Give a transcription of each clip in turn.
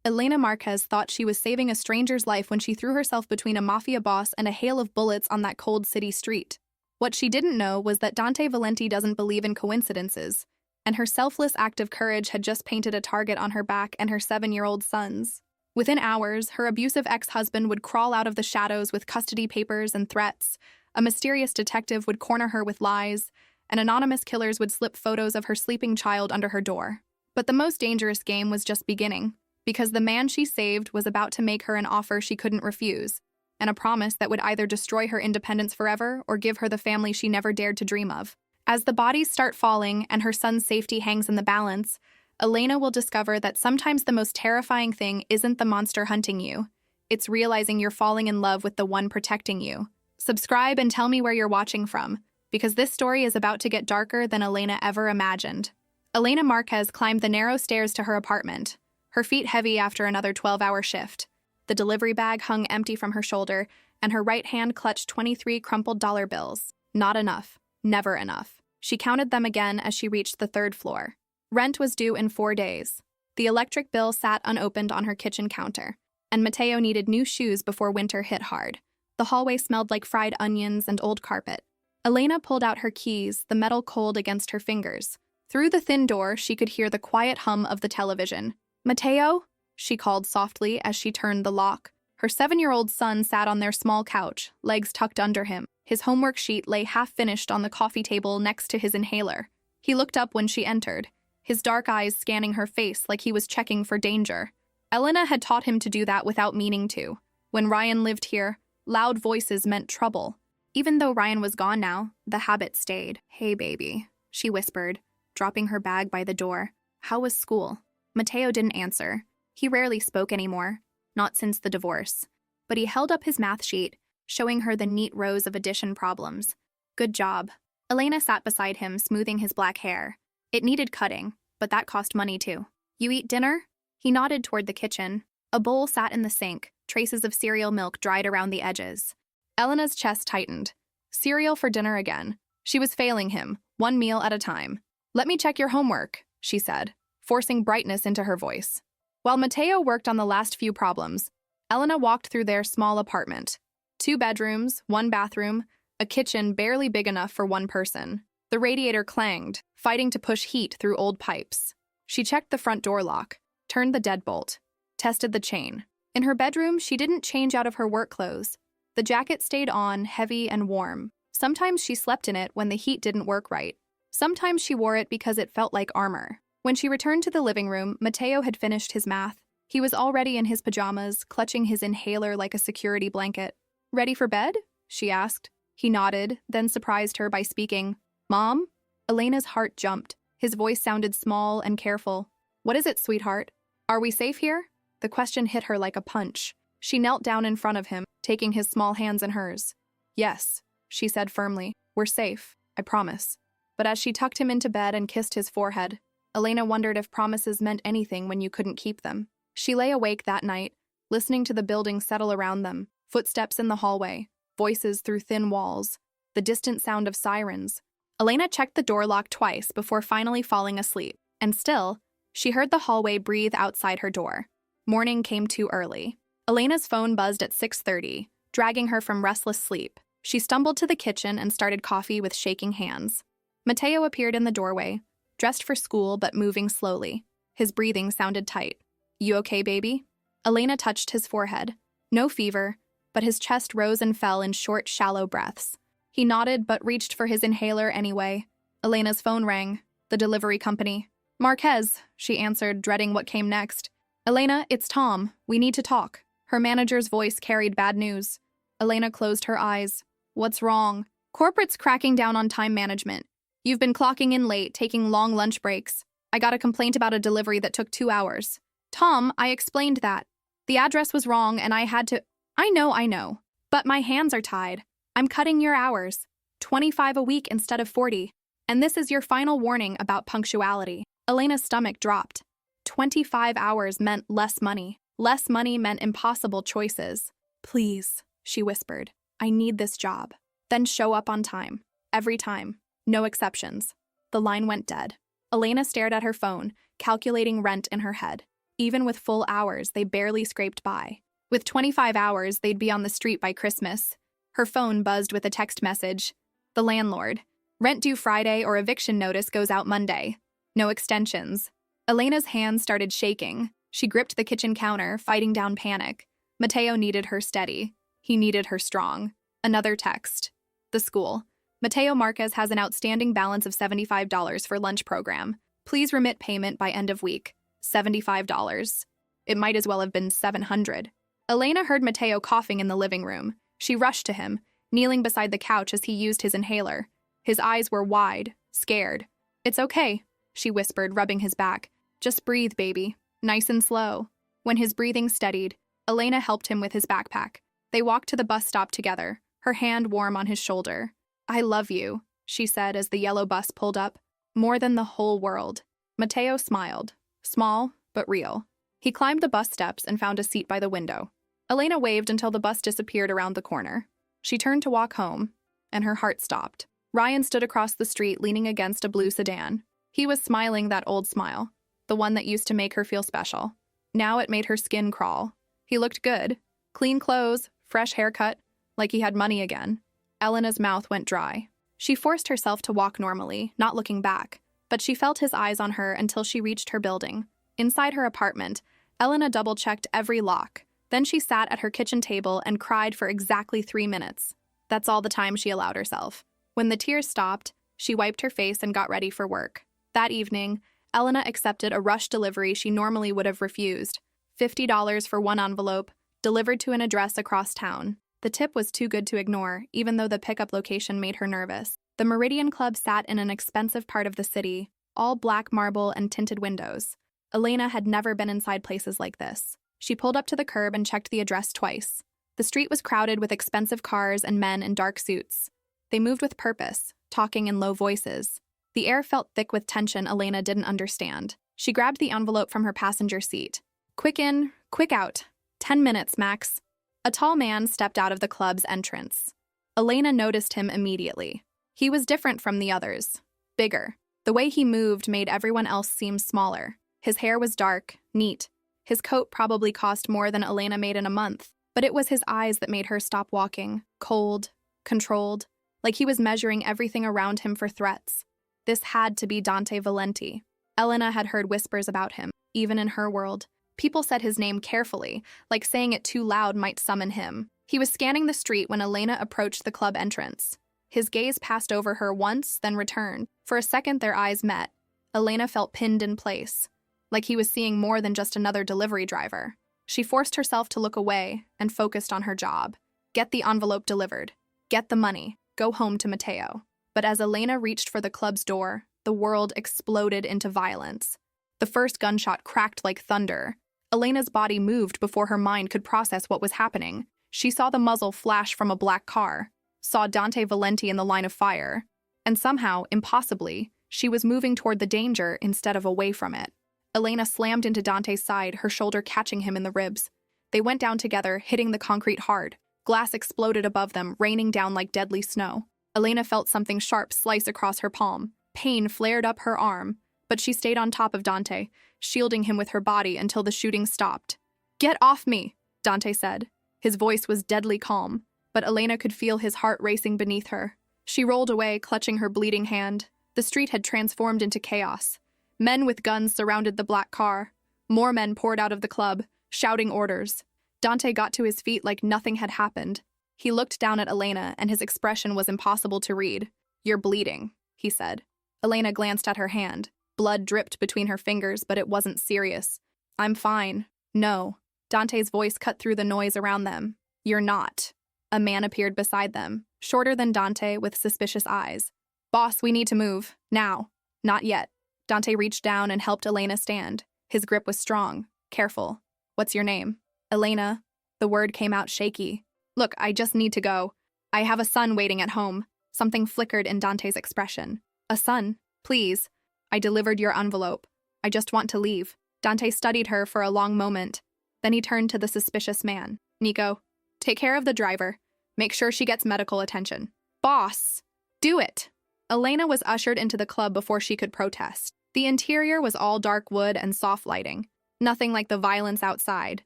Elena Marquez thought she was saving a stranger's life when she threw herself between a mafia boss and a hail of bullets on that cold city street. What she didn't know was that Dante Valenti doesn't believe in coincidences, and her selfless act of courage had just painted a target on her back and her 7-year-old sons. Within hours, her abusive ex-husband would crawl out of the shadows with custody papers and threats, a mysterious detective would corner her with lies, and anonymous killers would slip photos of her sleeping child under her door. But the most dangerous game was just beginning, because the man she saved was about to make her an offer she couldn't refuse, and a promise that would either destroy her independence forever or give her the family she never dared to dream of. As the bodies start falling and her son's safety hangs in the balance, Elena will discover that sometimes the most terrifying thing isn't the monster hunting you. It's realizing you're falling in love with the one protecting you. Subscribe and tell me where you're watching from, because this story is about to get darker than Elena ever imagined. Elena Marquez climbed the narrow stairs to her apartment, her feet heavy after another 12-hour shift. The delivery bag hung empty from her shoulder, and her right hand clutched 23 crumpled dollar bills. Not enough. Never enough. She counted them again as she reached the 3rd floor. Rent was due in 4 days. The electric bill sat unopened on her kitchen counter, and Mateo needed new shoes before winter hit hard. The hallway smelled like fried onions and old carpet. Elena pulled out her keys, the metal cold against her fingers. Through the thin door, she could hear the quiet hum of the television. "Mateo?" she called softly as she turned the lock. Her 7-year-old son sat on their small couch, legs tucked under him. His homework sheet lay half-finished on the coffee table next to his inhaler. He looked up when she entered, his dark eyes scanning her face like he was checking for danger. Elena had taught him to do that without meaning to. When Ryan lived here, loud voices meant trouble. Even though Ryan was gone now, the habit stayed. "Hey, baby," she whispered, dropping her bag by the door. "How was school?" Mateo didn't answer. He rarely spoke anymore, not since the divorce. But he held up his math sheet, showing her the neat rows of addition problems. "Good job." Elena sat beside him, smoothing his black hair. It needed cutting, but that cost money too. "You eat dinner?" He nodded toward the kitchen. A bowl sat in the sink, traces of cereal milk dried around the edges. Elena's chest tightened. Cereal for dinner again. She was failing him, one meal at a time. "Let me check your homework," she said, forcing brightness into her voice. While Mateo worked on the last few problems, Elena walked through their small apartment. 2 bedrooms, 1 bathroom, a kitchen barely big enough for one person. The radiator clanged, fighting to push heat through old pipes. She checked the front door lock, turned the deadbolt, tested the chain. In her bedroom, she didn't change out of her work clothes. The jacket stayed on, heavy and warm. Sometimes she slept in it when the heat didn't work right. Sometimes she wore it because it felt like armor. When she returned to the living room, Mateo had finished his math. He was already in his pajamas, clutching his inhaler like a security blanket. "Ready for bed?" she asked. He nodded, then surprised her by speaking. "Mom?" Elena's heart jumped. His voice sounded small and careful. "What is it, sweetheart? Are we safe here?" The question hit her like a punch. She knelt down in front of him, taking his small hands in hers. "Yes," she said firmly. "We're safe, I promise." But as she tucked him into bed and kissed his forehead, Elena wondered if promises meant anything when you couldn't keep them. She lay awake that night, listening to the building settle around them, footsteps in the hallway, voices through thin walls, the distant sound of sirens. Elena checked the door lock twice before finally falling asleep, and still, she heard the hallway breathe outside her door. Morning came too early. Elena's phone buzzed at 6:30, dragging her from restless sleep. She stumbled to the kitchen and started coffee with shaking hands. Mateo appeared in the doorway, dressed for school but moving slowly. His breathing sounded tight. "You okay, baby?" Elena touched his forehead. No fever, but his chest rose and fell in short, shallow breaths. He nodded but reached for his inhaler anyway. Elena's phone rang. The delivery company. "Marquez," she answered, dreading what came next. "Elena, it's Tom. We need to talk." Her manager's voice carried bad news. Elena closed her eyes. "What's wrong?" "Corporate's cracking down on time management. You've been clocking in late, taking long lunch breaks. I got a complaint about a delivery that took 2 hours. Tom, I explained that. The address was wrong and I had to— I know. But my hands are tied. I'm cutting your hours. 25 a week instead of 40. And this is your final warning about punctuality." Elena's stomach dropped. 25 hours meant less money. Less money meant impossible choices. "Please," she whispered. "I need this job." Then show up on time. Every time. No exceptions. The line went dead. Elena stared at her phone, calculating rent in her head. Even with full hours, they barely scraped by. With 25 hours, they'd be on the street by Christmas. Her phone buzzed with a text message. The landlord. Rent due Friday or eviction notice goes out Monday. No extensions. Elena's hands started shaking. She gripped the kitchen counter, fighting down panic. Mateo needed her steady. He needed her strong. Another text. The school. Mateo Marquez has an outstanding balance of $75 for lunch program. Please remit payment by end of week. $75. It might as well have been $700. Elena heard Mateo coughing in the living room. She rushed to him, kneeling beside the couch as he used his inhaler. His eyes were wide, scared. It's okay, she whispered, rubbing his back. Just breathe, baby. Nice and slow. When his breathing steadied, Elena helped him with his backpack. They walked to the bus stop together, her hand warm on his shoulder. I love you, she said as the yellow bus pulled up. More than the whole world. Mateo smiled. Small, but real. He climbed the bus steps and found a seat by the window. Elena waved until the bus disappeared around the corner. She turned to walk home, and her heart stopped. Ryan stood across the street leaning against a blue sedan. He was smiling that old smile, the one that used to make her feel special. Now it made her skin crawl. He looked good. Clean clothes, fresh haircut, like he had money again. Elena's mouth went dry. She forced herself to walk normally, not looking back, but she felt his eyes on her until she reached her building. Inside her apartment, Elena double-checked every lock. Then she sat at her kitchen table and cried for exactly 3 minutes. That's all the time she allowed herself. When the tears stopped, she wiped her face and got ready for work. That evening, Elena accepted a rush delivery she normally would have refused. $50 for one envelope, delivered to an address across town. The tip was too good to ignore, even though the pickup location made her nervous. The Meridian Club sat in an expensive part of the city, all black marble and tinted windows. Elena had never been inside places like this. She pulled up to the curb and checked the address twice. The street was crowded with expensive cars and men in dark suits. They moved with purpose, talking in low voices. The air felt thick with tension Elena didn't understand. She grabbed the envelope from her passenger seat. Quick in, quick out. 10 minutes, max. A tall man stepped out of the club's entrance. Elena noticed him immediately. He was different from the others. Bigger. The way he moved made everyone else seem smaller. His hair was dark, neat. His coat probably cost more than Elena made in a month, but it was his eyes that made her stop walking, cold, controlled, like he was measuring everything around him for threats. This had to be Dante Valenti. Elena had heard whispers about him, even in her world. People said his name carefully, like saying it too loud might summon him. He was scanning the street when Elena approached the club entrance. His gaze passed over her once, then returned. For a second, their eyes met. Elena felt pinned in place, like he was seeing more than just another delivery driver. She forced herself to look away and focused on her job. Get the envelope delivered. Get the money. Go home to Mateo. But as Elena reached for the club's door, the world exploded into violence. The first gunshot cracked like thunder. Elena's body moved before her mind could process what was happening. She saw the muzzle flash from a black car, saw Dante Valenti in the line of fire, and somehow, impossibly, she was moving toward the danger instead of away from it. Elena slammed into Dante's side, her shoulder catching him in the ribs. They went down together, hitting the concrete hard. Glass exploded above them, raining down like deadly snow. Elena felt something sharp slice across her palm. Pain flared up her arm, but she stayed on top of Dante, shielding him with her body until the shooting stopped. Get off me, Dante said. His voice was deadly calm, but Elena could feel his heart racing beneath her. She rolled away, clutching her bleeding hand. The street had transformed into chaos. Men with guns surrounded the black car. More men poured out of the club, shouting orders. Dante got to his feet like nothing had happened. He looked down at Elena, and his expression was impossible to read. You're bleeding, he said. Elena glanced at her hand. Blood dripped between her fingers, but it wasn't serious. I'm fine. No. Dante's voice cut through the noise around them. You're not. A man appeared beside them, shorter than Dante with suspicious eyes. Boss, we need to move. Now. Not yet. Dante reached down and helped Elena stand. His grip was strong, careful. What's your name? Elena. The word came out shaky. Look, I just need to go. I have a son waiting at home. Something flickered in Dante's expression. A son? Please. I delivered your envelope. I just want to leave. Dante studied her for a long moment. Then he turned to the suspicious man. Nico, take care of the driver. Make sure she gets medical attention. Boss! Do it! Elena was ushered into the club before she could protest. The interior was all dark wood and soft lighting. Nothing like the violence outside.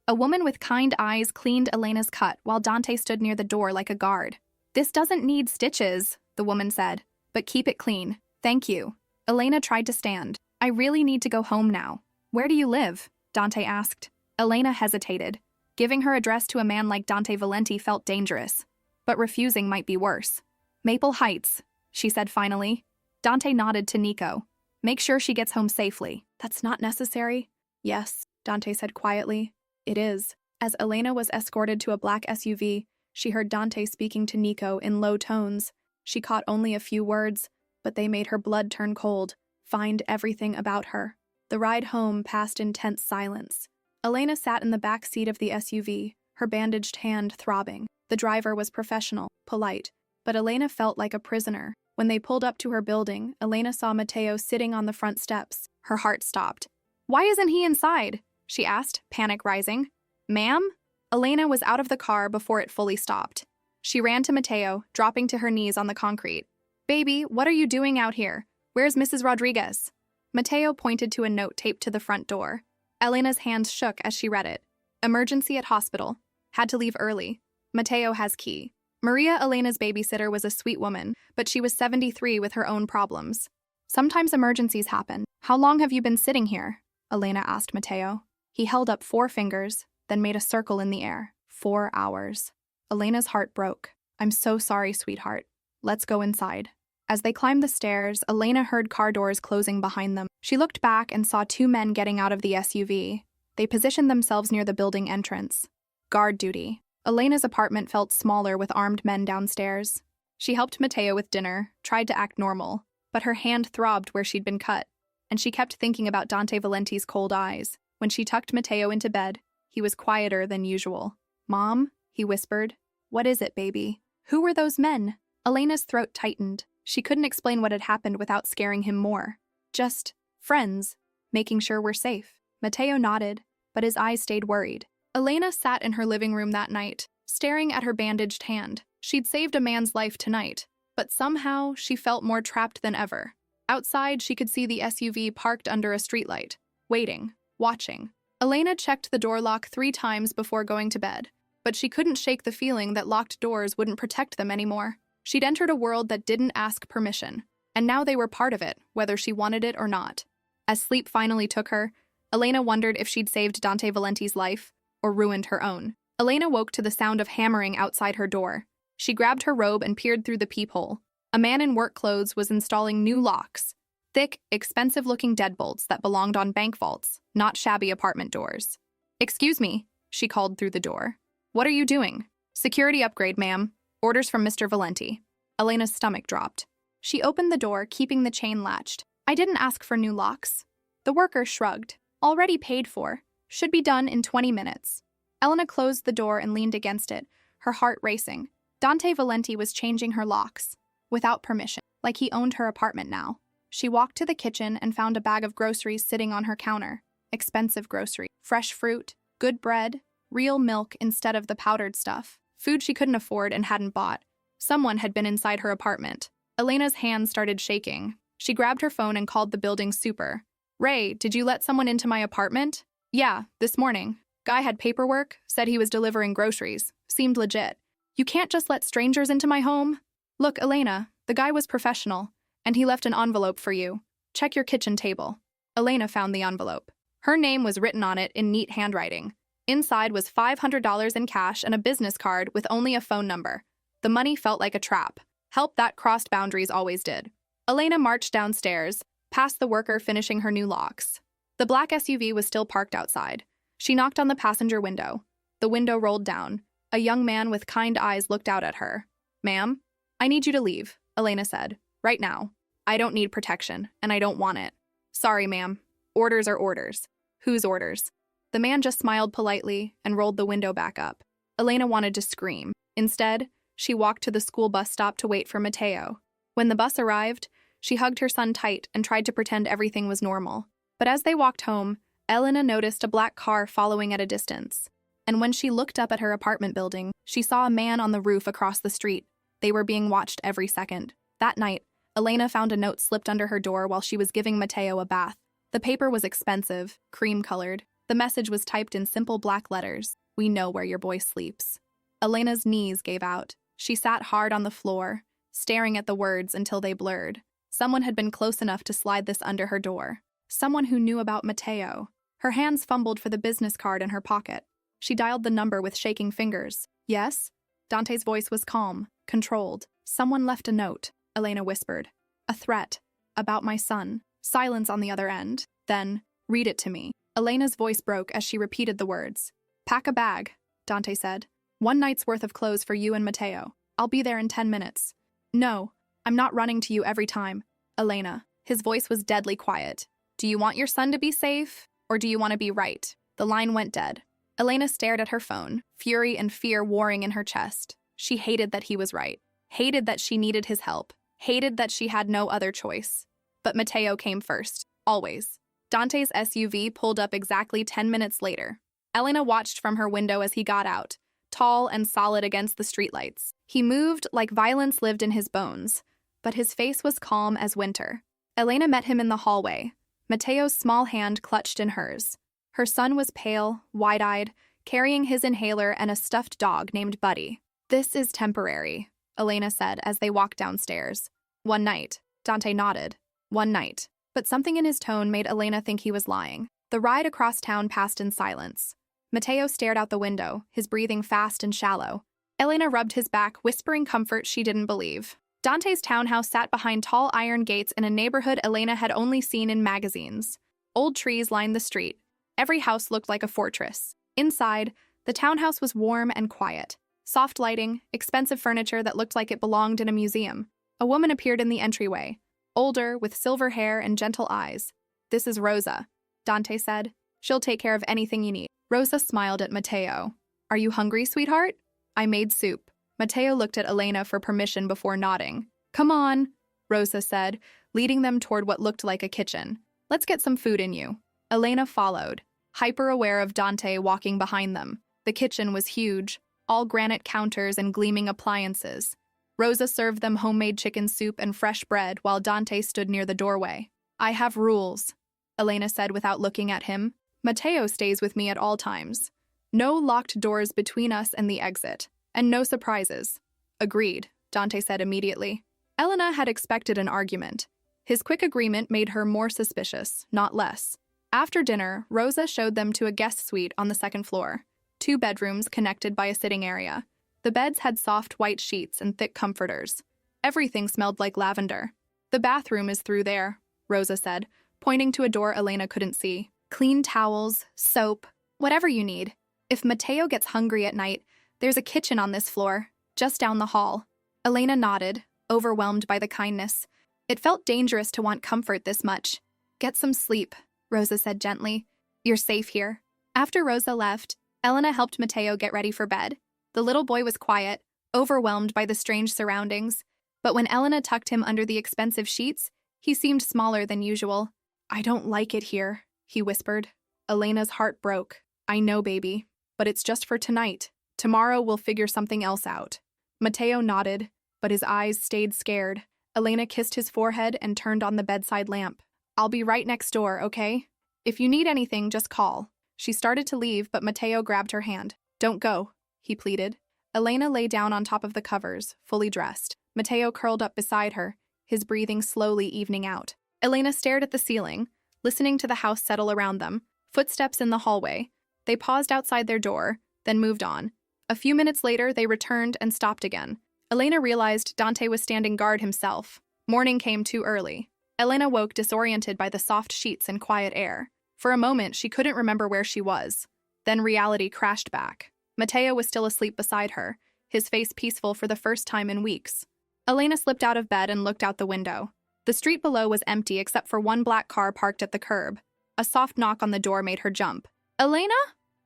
A woman with kind eyes cleaned Elena's cut while Dante stood near the door like a guard. "This doesn't need stitches," the woman said, "but keep it clean. Thank you." Elena tried to stand. "I really need to go home now." "Where do you live?" Dante asked. Elena hesitated. Giving her address to a man like Dante Valenti felt dangerous, but refusing might be worse. "Maple Heights," she said finally. Dante nodded to Nico. "Make sure she gets home safely." "That's not necessary." "Yes," Dante said quietly. "It is." As Elena was escorted to a black SUV, she heard Dante speaking to Nico in low tones. She caught only a few words, but they made her blood turn cold. Find everything about her. The ride home passed in tense silence. Elena sat in the back seat of the SUV, her bandaged hand throbbing. The driver was professional, polite, but Elena felt like a prisoner. When they pulled up to her building, Elena saw Matteo sitting on the front steps. Her heart stopped. "Why isn't he inside?" she asked, panic rising. "Ma'am?" Elena was out of the car before it fully stopped. She ran to Matteo, dropping to her knees on the concrete. "Baby, what are you doing out here? Where's Mrs. Rodriguez?" Matteo pointed to a note taped to the front door. Elena's hands shook as she read it. "Emergency at hospital. Had to leave early. Matteo has key." Maria, Elena's babysitter, was a sweet woman, but she was 73 with her own problems. "Sometimes emergencies happen. How long have you been sitting here?" Elena asked Matteo. He held up 4 fingers, then made a circle in the air. 4 hours. Elena's heart broke. "I'm so sorry, sweetheart. Let's go inside." As they climbed the stairs, Elena heard car doors closing behind them. She looked back and saw 2 men getting out of the SUV. They positioned themselves near the building entrance. Guard duty. Elena's apartment felt smaller with armed men downstairs. She helped Matteo with dinner, tried to act normal, but her hand throbbed where she'd been cut, and she kept thinking about Dante Valenti's cold eyes. When she tucked Matteo into bed, he was quieter than usual. "Mom?" he whispered. "What is it, baby?" "Who were those men?" Elena's throat tightened. She couldn't explain what had happened without scaring him more. "Just friends, making sure we're safe." Matteo nodded, but his eyes stayed worried. Elena sat in her living room that night, staring at her bandaged hand. She'd saved a man's life tonight, but somehow she felt more trapped than ever. Outside, she could see the SUV parked under a streetlight, waiting, watching. Elena checked the door lock 3 times before going to bed, but she couldn't shake the feeling that locked doors wouldn't protect them anymore. She'd entered a world that didn't ask permission, and now they were part of it, whether she wanted it or not. As sleep finally took her, Elena wondered if she'd saved Dante Valenti's life, or ruined her own. Elena woke to the sound of hammering outside her door. She grabbed her robe and peered through the peephole. A man in work clothes was installing new locks, thick, expensive-looking deadbolts that belonged on bank vaults, not shabby apartment doors. "Excuse me," she called through the door. "What are you doing?" "Security upgrade, ma'am. Orders from Mr. Valenti." Elena's stomach dropped. She opened the door, keeping the chain latched. "I didn't ask for new locks." The worker shrugged. "Already paid for. Should be done in 20 minutes. Elena closed the door and leaned against it, her heart racing. Dante Valenti was changing her locks, without permission, like he owned her apartment now. She walked to the kitchen and found a bag of groceries sitting on her counter. Expensive grocery. Fresh fruit, good bread, real milk instead of the powdered stuff. Food she couldn't afford and hadn't bought. Someone had been inside her apartment. Elena's hands started shaking. She grabbed her phone and called the building's super. "Ray, did you let someone into my apartment?" "Yeah, this morning. Guy had paperwork, said he was delivering groceries. Seemed legit." "You can't just let strangers into my home." "Look, Elena, the guy was professional, and he left an envelope for you. Check your kitchen table." Elena found the envelope. Her name was written on it in neat handwriting. Inside was $500 in cash and a business card with only a phone number. The money felt like a trap. Help that crossed boundaries always did. Elena marched downstairs, past the worker finishing her new locks. The black SUV was still parked outside. She knocked on the passenger window. The window rolled down. A young man with kind eyes looked out at her. "Ma'am, I need you to leave," Elena said. "Right now. I don't need protection, and I don't want it." "Sorry, ma'am. Orders are orders." "Whose orders?" The man just smiled politely and rolled the window back up. Elena wanted to scream. Instead, she walked to the school bus stop to wait for Matteo. When the bus arrived, she hugged her son tight and tried to pretend everything was normal. But as they walked home, Elena noticed a black car following at a distance. And when she looked up at her apartment building, she saw a man on the roof across the street. They were being watched every second. That night, Elena found a note slipped under her door while she was giving Matteo a bath. The paper was expensive, cream-colored. The message was typed in simple black letters. We know where your boy sleeps. Elena's knees gave out. She sat hard on the floor, staring at the words until they blurred. Someone had been close enough to slide this under her door. Someone who knew about Mateo. Her hands fumbled for the business card in her pocket. She dialed the number with shaking fingers. Yes? Dante's voice was calm, controlled. Someone left a note, Elena whispered. A threat. About my son. Silence on the other end. Then, read it to me. Elena's voice broke as she repeated the words. Pack a bag, Dante said. 1 night's worth of clothes for you and Mateo. I'll be there in 10 minutes. No, I'm not running to you every time. Elena. His voice was deadly quiet. Do you want your son to be safe, or do you want to be right? The line went dead. Elena stared at her phone, fury and fear warring in her chest. She hated that he was right. Hated that she needed his help. Hated that she had no other choice. But Mateo came first. Always. Dante's SUV pulled up exactly 10 minutes later. Elena watched from her window as he got out, tall and solid against the streetlights. He moved like violence lived in his bones, but his face was calm as winter. Elena met him in the hallway, Mateo's small hand clutched in hers. Her son was pale, wide-eyed, carrying his inhaler and a stuffed dog named Buddy. This is temporary, Elena said as they walked downstairs. 1 night. Dante nodded. 1 night. But something in his tone made Elena think he was lying. The ride across town passed in silence. Mateo stared out the window, his breathing fast and shallow. Elena rubbed his back, whispering comfort she didn't believe. Dante's townhouse sat behind tall iron gates in a neighborhood Elena had only seen in magazines. Old trees lined the street. Every house looked like a fortress. Inside, the townhouse was warm and quiet. Soft lighting, expensive furniture that looked like it belonged in a museum. A woman appeared in the entryway, older, with silver hair and gentle eyes. This is Rosa, Dante said. She'll take care of anything you need. Rosa smiled at Mateo. Are you hungry, sweetheart? I made soup. Mateo looked at Elena for permission before nodding. Come on, Rosa said, leading them toward what looked like a kitchen. Let's get some food in you. Elena followed, hyper-aware of Dante walking behind them. The kitchen was huge, all granite counters and gleaming appliances. Rosa served them homemade chicken soup and fresh bread while Dante stood near the doorway. I have rules, Elena said without looking at him. Mateo stays with me at all times. No locked doors between us and the exit. And no surprises. Agreed, Dante said immediately. Elena had expected an argument. His quick agreement made her more suspicious, not less. After dinner, Rosa showed them to a guest suite on the 2nd floor. 2 bedrooms connected by a sitting area. The beds had soft white sheets and thick comforters. Everything smelled like lavender. The bathroom is through there, Rosa said, pointing to a door Elena couldn't see. Clean towels, soap, whatever you need. If Mateo gets hungry at night, there's a kitchen on this floor, just down the hall. Elena nodded, overwhelmed by the kindness. It felt dangerous to want comfort this much. Get some sleep, Rosa said gently. You're safe here. After Rosa left, Elena helped Mateo get ready for bed. The little boy was quiet, overwhelmed by the strange surroundings. But when Elena tucked him under the expensive sheets, he seemed smaller than usual. I don't like it here, he whispered. Elena's heart broke. I know, baby, but it's just for tonight. Tomorrow we'll figure something else out. Mateo nodded, but his eyes stayed scared. Elena kissed his forehead and turned on the bedside lamp. I'll be right next door, okay? If you need anything, just call. She started to leave, but Mateo grabbed her hand. Don't go, he pleaded. Elena lay down on top of the covers, fully dressed. Mateo curled up beside her, his breathing slowly evening out. Elena stared at the ceiling, listening to the house settle around them. Footsteps in the hallway. They paused outside their door, then moved on. A few minutes later, they returned and stopped again. Elena realized Dante was standing guard himself. Morning came too early. Elena woke disoriented by the soft sheets and quiet air. For a moment, she couldn't remember where she was. Then reality crashed back. Mateo was still asleep beside her, his face peaceful for the first time in weeks. Elena slipped out of bed and looked out the window. The street below was empty except for 1 black car parked at the curb. A soft knock on the door made her jump. Elena?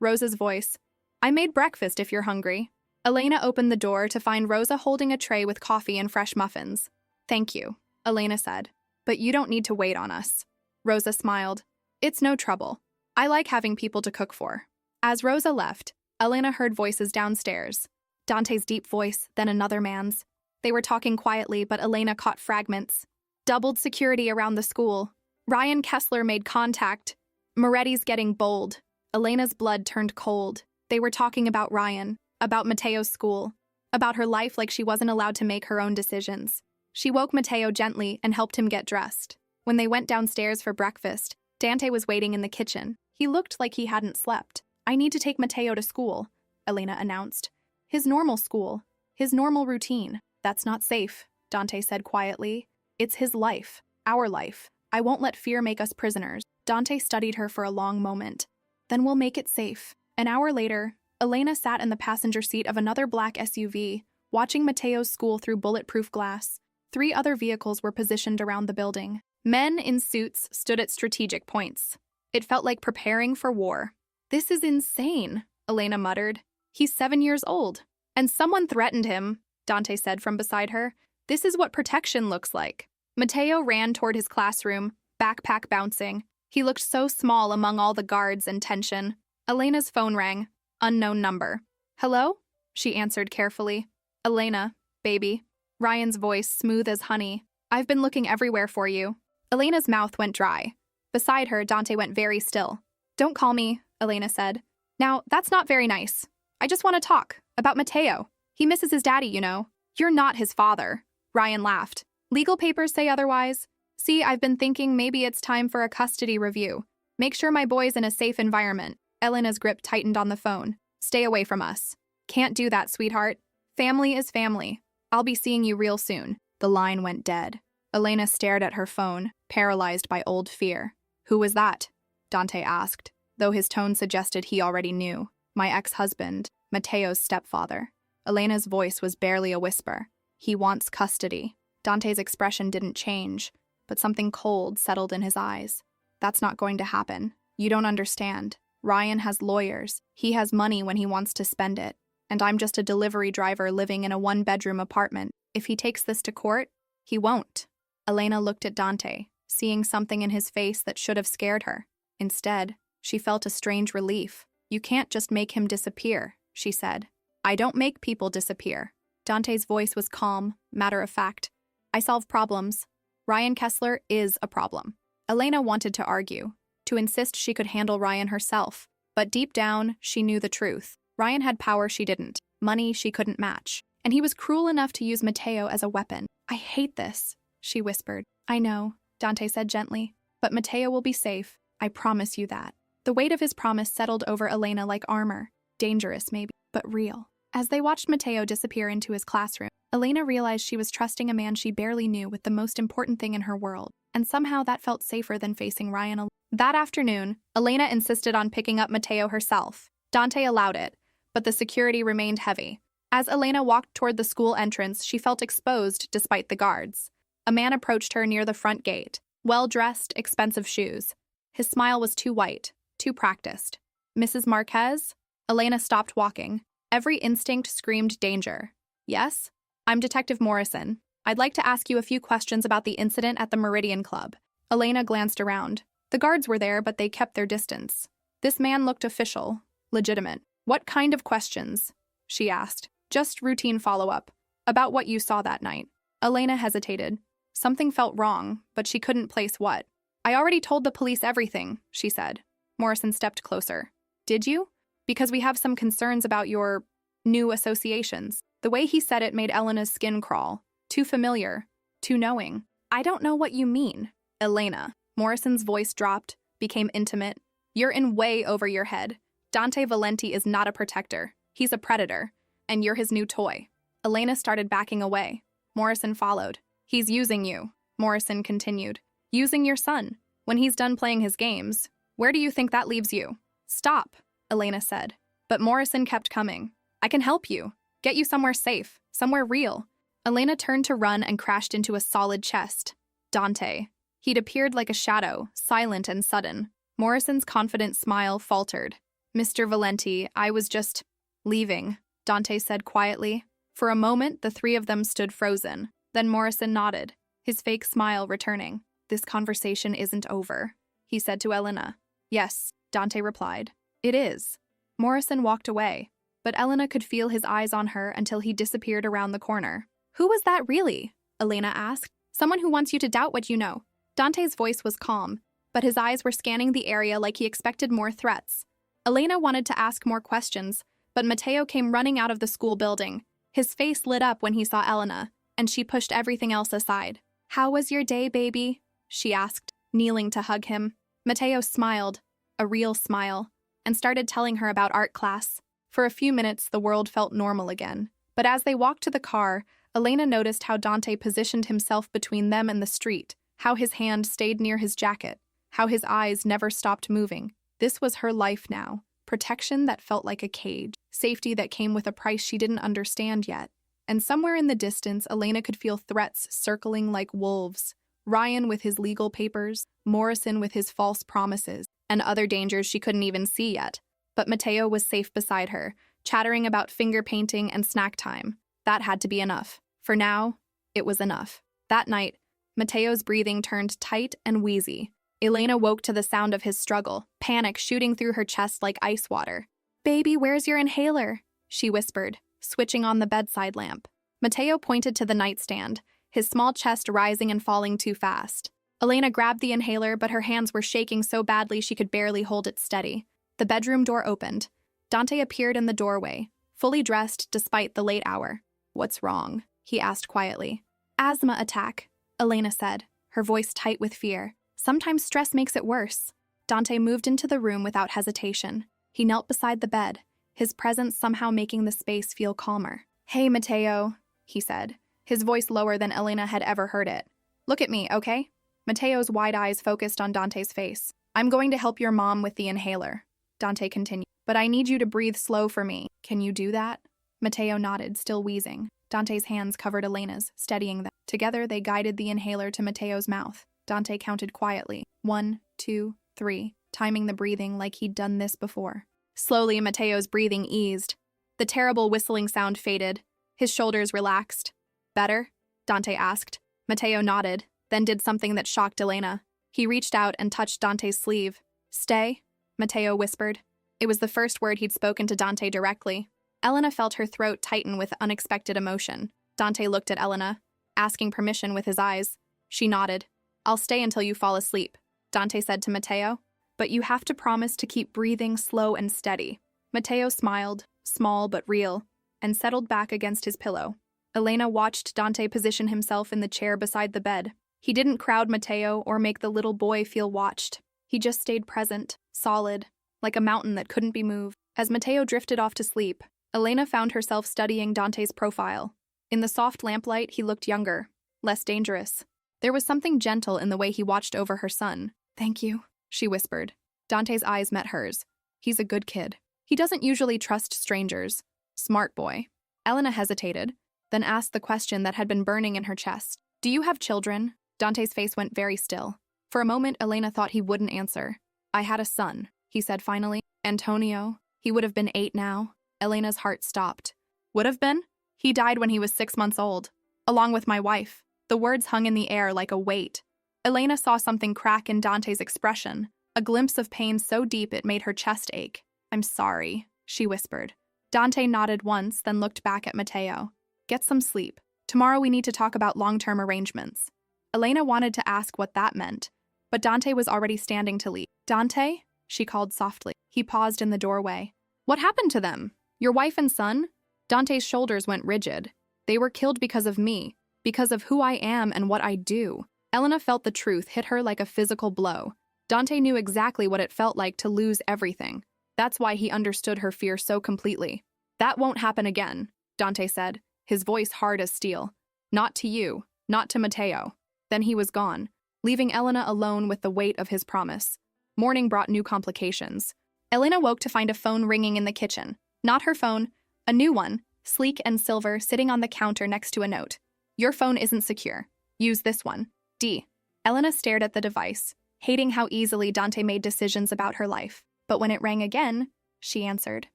Rosa's voice. I made breakfast if you're hungry. Elena opened the door to find Rosa holding a tray with coffee and fresh muffins. Thank you, Elena said. But you don't need to wait on us. Rosa smiled. It's no trouble. I like having people to cook for. As Rosa left, Elena heard voices downstairs. Dante's deep voice, then another man's. They were talking quietly, but Elena caught fragments. Doubled security around the school. Ryan Kessler made contact. Moretti's getting bold. Elena's blood turned cold. They were talking about Ryan, about Mateo's school, about her life like she wasn't allowed to make her own decisions. She woke Mateo gently and helped him get dressed. When they went downstairs for breakfast, Dante was waiting in the kitchen. He looked like he hadn't slept. "I need to take Mateo to school," Elena announced. "His normal school. His normal routine." "That's not safe," Dante said quietly. "It's his life. Our life. I won't let fear make us prisoners." Dante studied her for a long moment. "Then we'll make it safe." An hour later, Elena sat in the passenger seat of another black SUV, watching Mateo's school through bulletproof glass. 3 other vehicles were positioned around the building. Men in suits stood at strategic points. It felt like preparing for war. "This is insane," Elena muttered. "He's 7 years old. And someone threatened him," Dante said from beside her. "This is what protection looks like." Mateo ran toward his classroom, backpack bouncing. He looked so small among all the guards and tension. Elena's phone rang. Unknown number. "Hello?" she answered carefully. "Elena, baby." Ryan's voice smooth as honey. "I've been looking everywhere for you." Elena's mouth went dry. Beside her, Dante went very still. "Don't call me," Elena said. "Now, that's not very nice. I just want to talk about Mateo. He misses his daddy, you know." "You're not his father." Ryan laughed. "Legal papers say otherwise. See, I've been thinking maybe it's time for a custody review. Make sure my boy's in a safe environment." Elena's grip tightened on the phone. "Stay away from us." "Can't do that, sweetheart. Family is family. I'll be seeing you real soon." The line went dead. Elena stared at her phone, paralyzed by old fear. "Who was that?" Dante asked, though his tone suggested he already knew. "My ex-husband, Mateo's stepfather." Elena's voice was barely a whisper. "He wants custody." Dante's expression didn't change, but something cold settled in his eyes. "That's not going to happen. You don't understand. Ryan has lawyers. He has money when he wants to spend it. And I'm just a delivery driver living in a 1-bedroom apartment. If he takes this to court, he won't." Elena looked at Dante, seeing something in his face that should have scared her. Instead, she felt a strange relief. "You can't just make him disappear," she said. "I don't make people disappear." Dante's voice was calm, matter of fact. "I solve problems. Ryan Kessler is a problem." Elena wanted to argue, to insist she could handle Ryan herself, but deep down, she knew the truth. Ryan had power she didn't, money she couldn't match, and he was cruel enough to use Mateo as a weapon. "I hate this," she whispered. "I know," Dante said gently, "but Mateo will be safe. I promise you that." The weight of his promise settled over Elena like armor. Dangerous, maybe, but real. As they watched Mateo disappear into his classroom, Elena realized she was trusting a man she barely knew with the most important thing in her world, and somehow that felt safer than facing Ryan alone. That afternoon, Elena insisted on picking up Mateo herself. Dante allowed it, but the security remained heavy. As Elena walked toward the school entrance, she felt exposed despite the guards. A man approached her near the front gate, well-dressed, expensive shoes. His smile was too white, too practiced. "Mrs. Marquez?" Elena stopped walking. Every instinct screamed danger. "Yes? I'm Detective Morrison. I'd like to ask you a few questions about the incident at the Meridian Club." Elena glanced around. The guards were there, but they kept their distance. This man looked official, legitimate. "What kind of questions?" she asked. "Just routine follow-up. About what you saw that night." Elena hesitated. Something felt wrong, but she couldn't place what. "I already told the police everything," she said. Morrison stepped closer. "Did you? Because we have some concerns about your new associations." The way he said it made Elena's skin crawl. Too familiar. Too knowing. "I don't know what you mean, Elena." Morrison's voice dropped, became intimate. "You're in way over your head. Dante Valenti is not a protector. He's a predator. And you're his new toy." Elena started backing away. Morrison followed. "He's using you," Morrison continued. "Using your son. When he's done playing his games, where do you think that leaves you?" "Stop," Elena said. But Morrison kept coming. "I can help you. Get you somewhere safe. Somewhere real." Elena turned to run and crashed into a solid chest. Dante. He'd appeared like a shadow, silent and sudden. Morrison's confident smile faltered. "Mr. Valenti, I was just leaving," Dante said quietly. For a moment, the 3 of them stood frozen. Then Morrison nodded, his fake smile returning. "This conversation isn't over," he said to Elena. "Yes," Dante replied. "It is." Morrison walked away, but Elena could feel his eyes on her until he disappeared around the corner. "Who was that really?" Elena asked. "Someone who wants you to doubt what you know." Dante's voice was calm, but his eyes were scanning the area like he expected more threats. Elena wanted to ask more questions, but Mateo came running out of the school building. His face lit up when he saw Elena, and she pushed everything else aside. "How was your day, baby?" she asked, kneeling to hug him. Mateo smiled, a real smile, and started telling her about art class. For a few minutes, the world felt normal again. But as they walked to the car, Elena noticed how Dante positioned himself between them and the street, how his hand stayed near his jacket, how his eyes never stopped moving. This was her life now. Protection that felt like a cage, safety that came with a price she didn't understand yet. And somewhere in the distance, Elena could feel threats circling like wolves. Ryan with his legal papers, Morrison with his false promises, and other dangers she couldn't even see yet. But Mateo was safe beside her, chattering about finger painting and snack time. That had to be enough. For now, it was enough. That night, Mateo's breathing turned tight and wheezy. Elena woke to the sound of his struggle, panic shooting through her chest like ice water. "Baby, where's your inhaler?" she whispered, switching on the bedside lamp. Mateo pointed to the nightstand, his small chest rising and falling too fast. Elena grabbed the inhaler, but her hands were shaking so badly she could barely hold it steady. The bedroom door opened. Dante appeared in the doorway, fully dressed despite the late hour. "What's wrong?" he asked quietly. "Asthma attack," Elena said, her voice tight with fear. "Sometimes stress makes it worse." Dante moved into the room without hesitation. He knelt beside the bed, his presence somehow making the space feel calmer. "Hey, Mateo," he said, his voice lower than Elena had ever heard it. "Look at me, okay?" Mateo's wide eyes focused on Dante's face. "I'm going to help your mom with the inhaler," Dante continued. "But I need you to breathe slow for me. Can you do that?" Mateo nodded, still wheezing. Dante's hands covered Elena's, steadying them. Together, they guided the inhaler to Mateo's mouth. Dante counted quietly. 1, 2, 3, timing the breathing like he'd done this before. Slowly, Mateo's breathing eased. The terrible whistling sound faded. His shoulders relaxed. "Better?" Dante asked. Mateo nodded, then did something that shocked Elena. He reached out and touched Dante's sleeve. "Stay," Mateo whispered. It was the first word he'd spoken to Dante directly. Elena felt her throat tighten with unexpected emotion. Dante looked at Elena, asking permission with his eyes. She nodded. "I'll stay until you fall asleep," Dante said to Mateo. "But you have to promise to keep breathing slow and steady." Mateo smiled, small but real, and settled back against his pillow. Elena watched Dante position himself in the chair beside the bed. He didn't crowd Mateo or make the little boy feel watched. He just stayed present, solid, like a mountain that couldn't be moved. As Mateo drifted off to sleep, Elena found herself studying Dante's profile. In the soft lamplight, he looked younger, less dangerous. There was something gentle in the way he watched over her son. "Thank you," she whispered. Dante's eyes met hers. "He's a good kid. He doesn't usually trust strangers. Smart boy." Elena hesitated, then asked the question that had been burning in her chest. "Do you have children?" Dante's face went very still. For a moment, Elena thought he wouldn't answer. "I had a son," he said finally. "Antonio. He would have been 8 now." Elena's heart stopped. "Would have been? He died when he was 6 months old, along with my wife." The words hung in the air like a weight. Elena saw something crack in Dante's expression, a glimpse of pain so deep it made her chest ache. "I'm sorry," she whispered. Dante nodded once, then looked back at Mateo. "Get some sleep. Tomorrow we need to talk about long-term arrangements." Elena wanted to ask what that meant, but Dante was already standing to leave. "Dante?" she called softly. He paused in the doorway. "What happened to them? Your wife and son?" Dante's shoulders went rigid. "They were killed because of me, because of who I am and what I do." Elena felt the truth hit her like a physical blow. Dante knew exactly what it felt like to lose everything. That's why he understood her fear so completely. "That won't happen again," Dante said, his voice hard as steel. "Not to you, not to Mateo." Then he was gone, leaving Elena alone with the weight of his promise. Morning brought new complications. Elena woke to find a phone ringing in the kitchen. Not her phone, a new one, sleek and silver, sitting on the counter next to a note. "Your phone isn't secure. Use this one. D." Elena stared at the device, hating how easily Dante made decisions about her life. But when it rang again, she answered.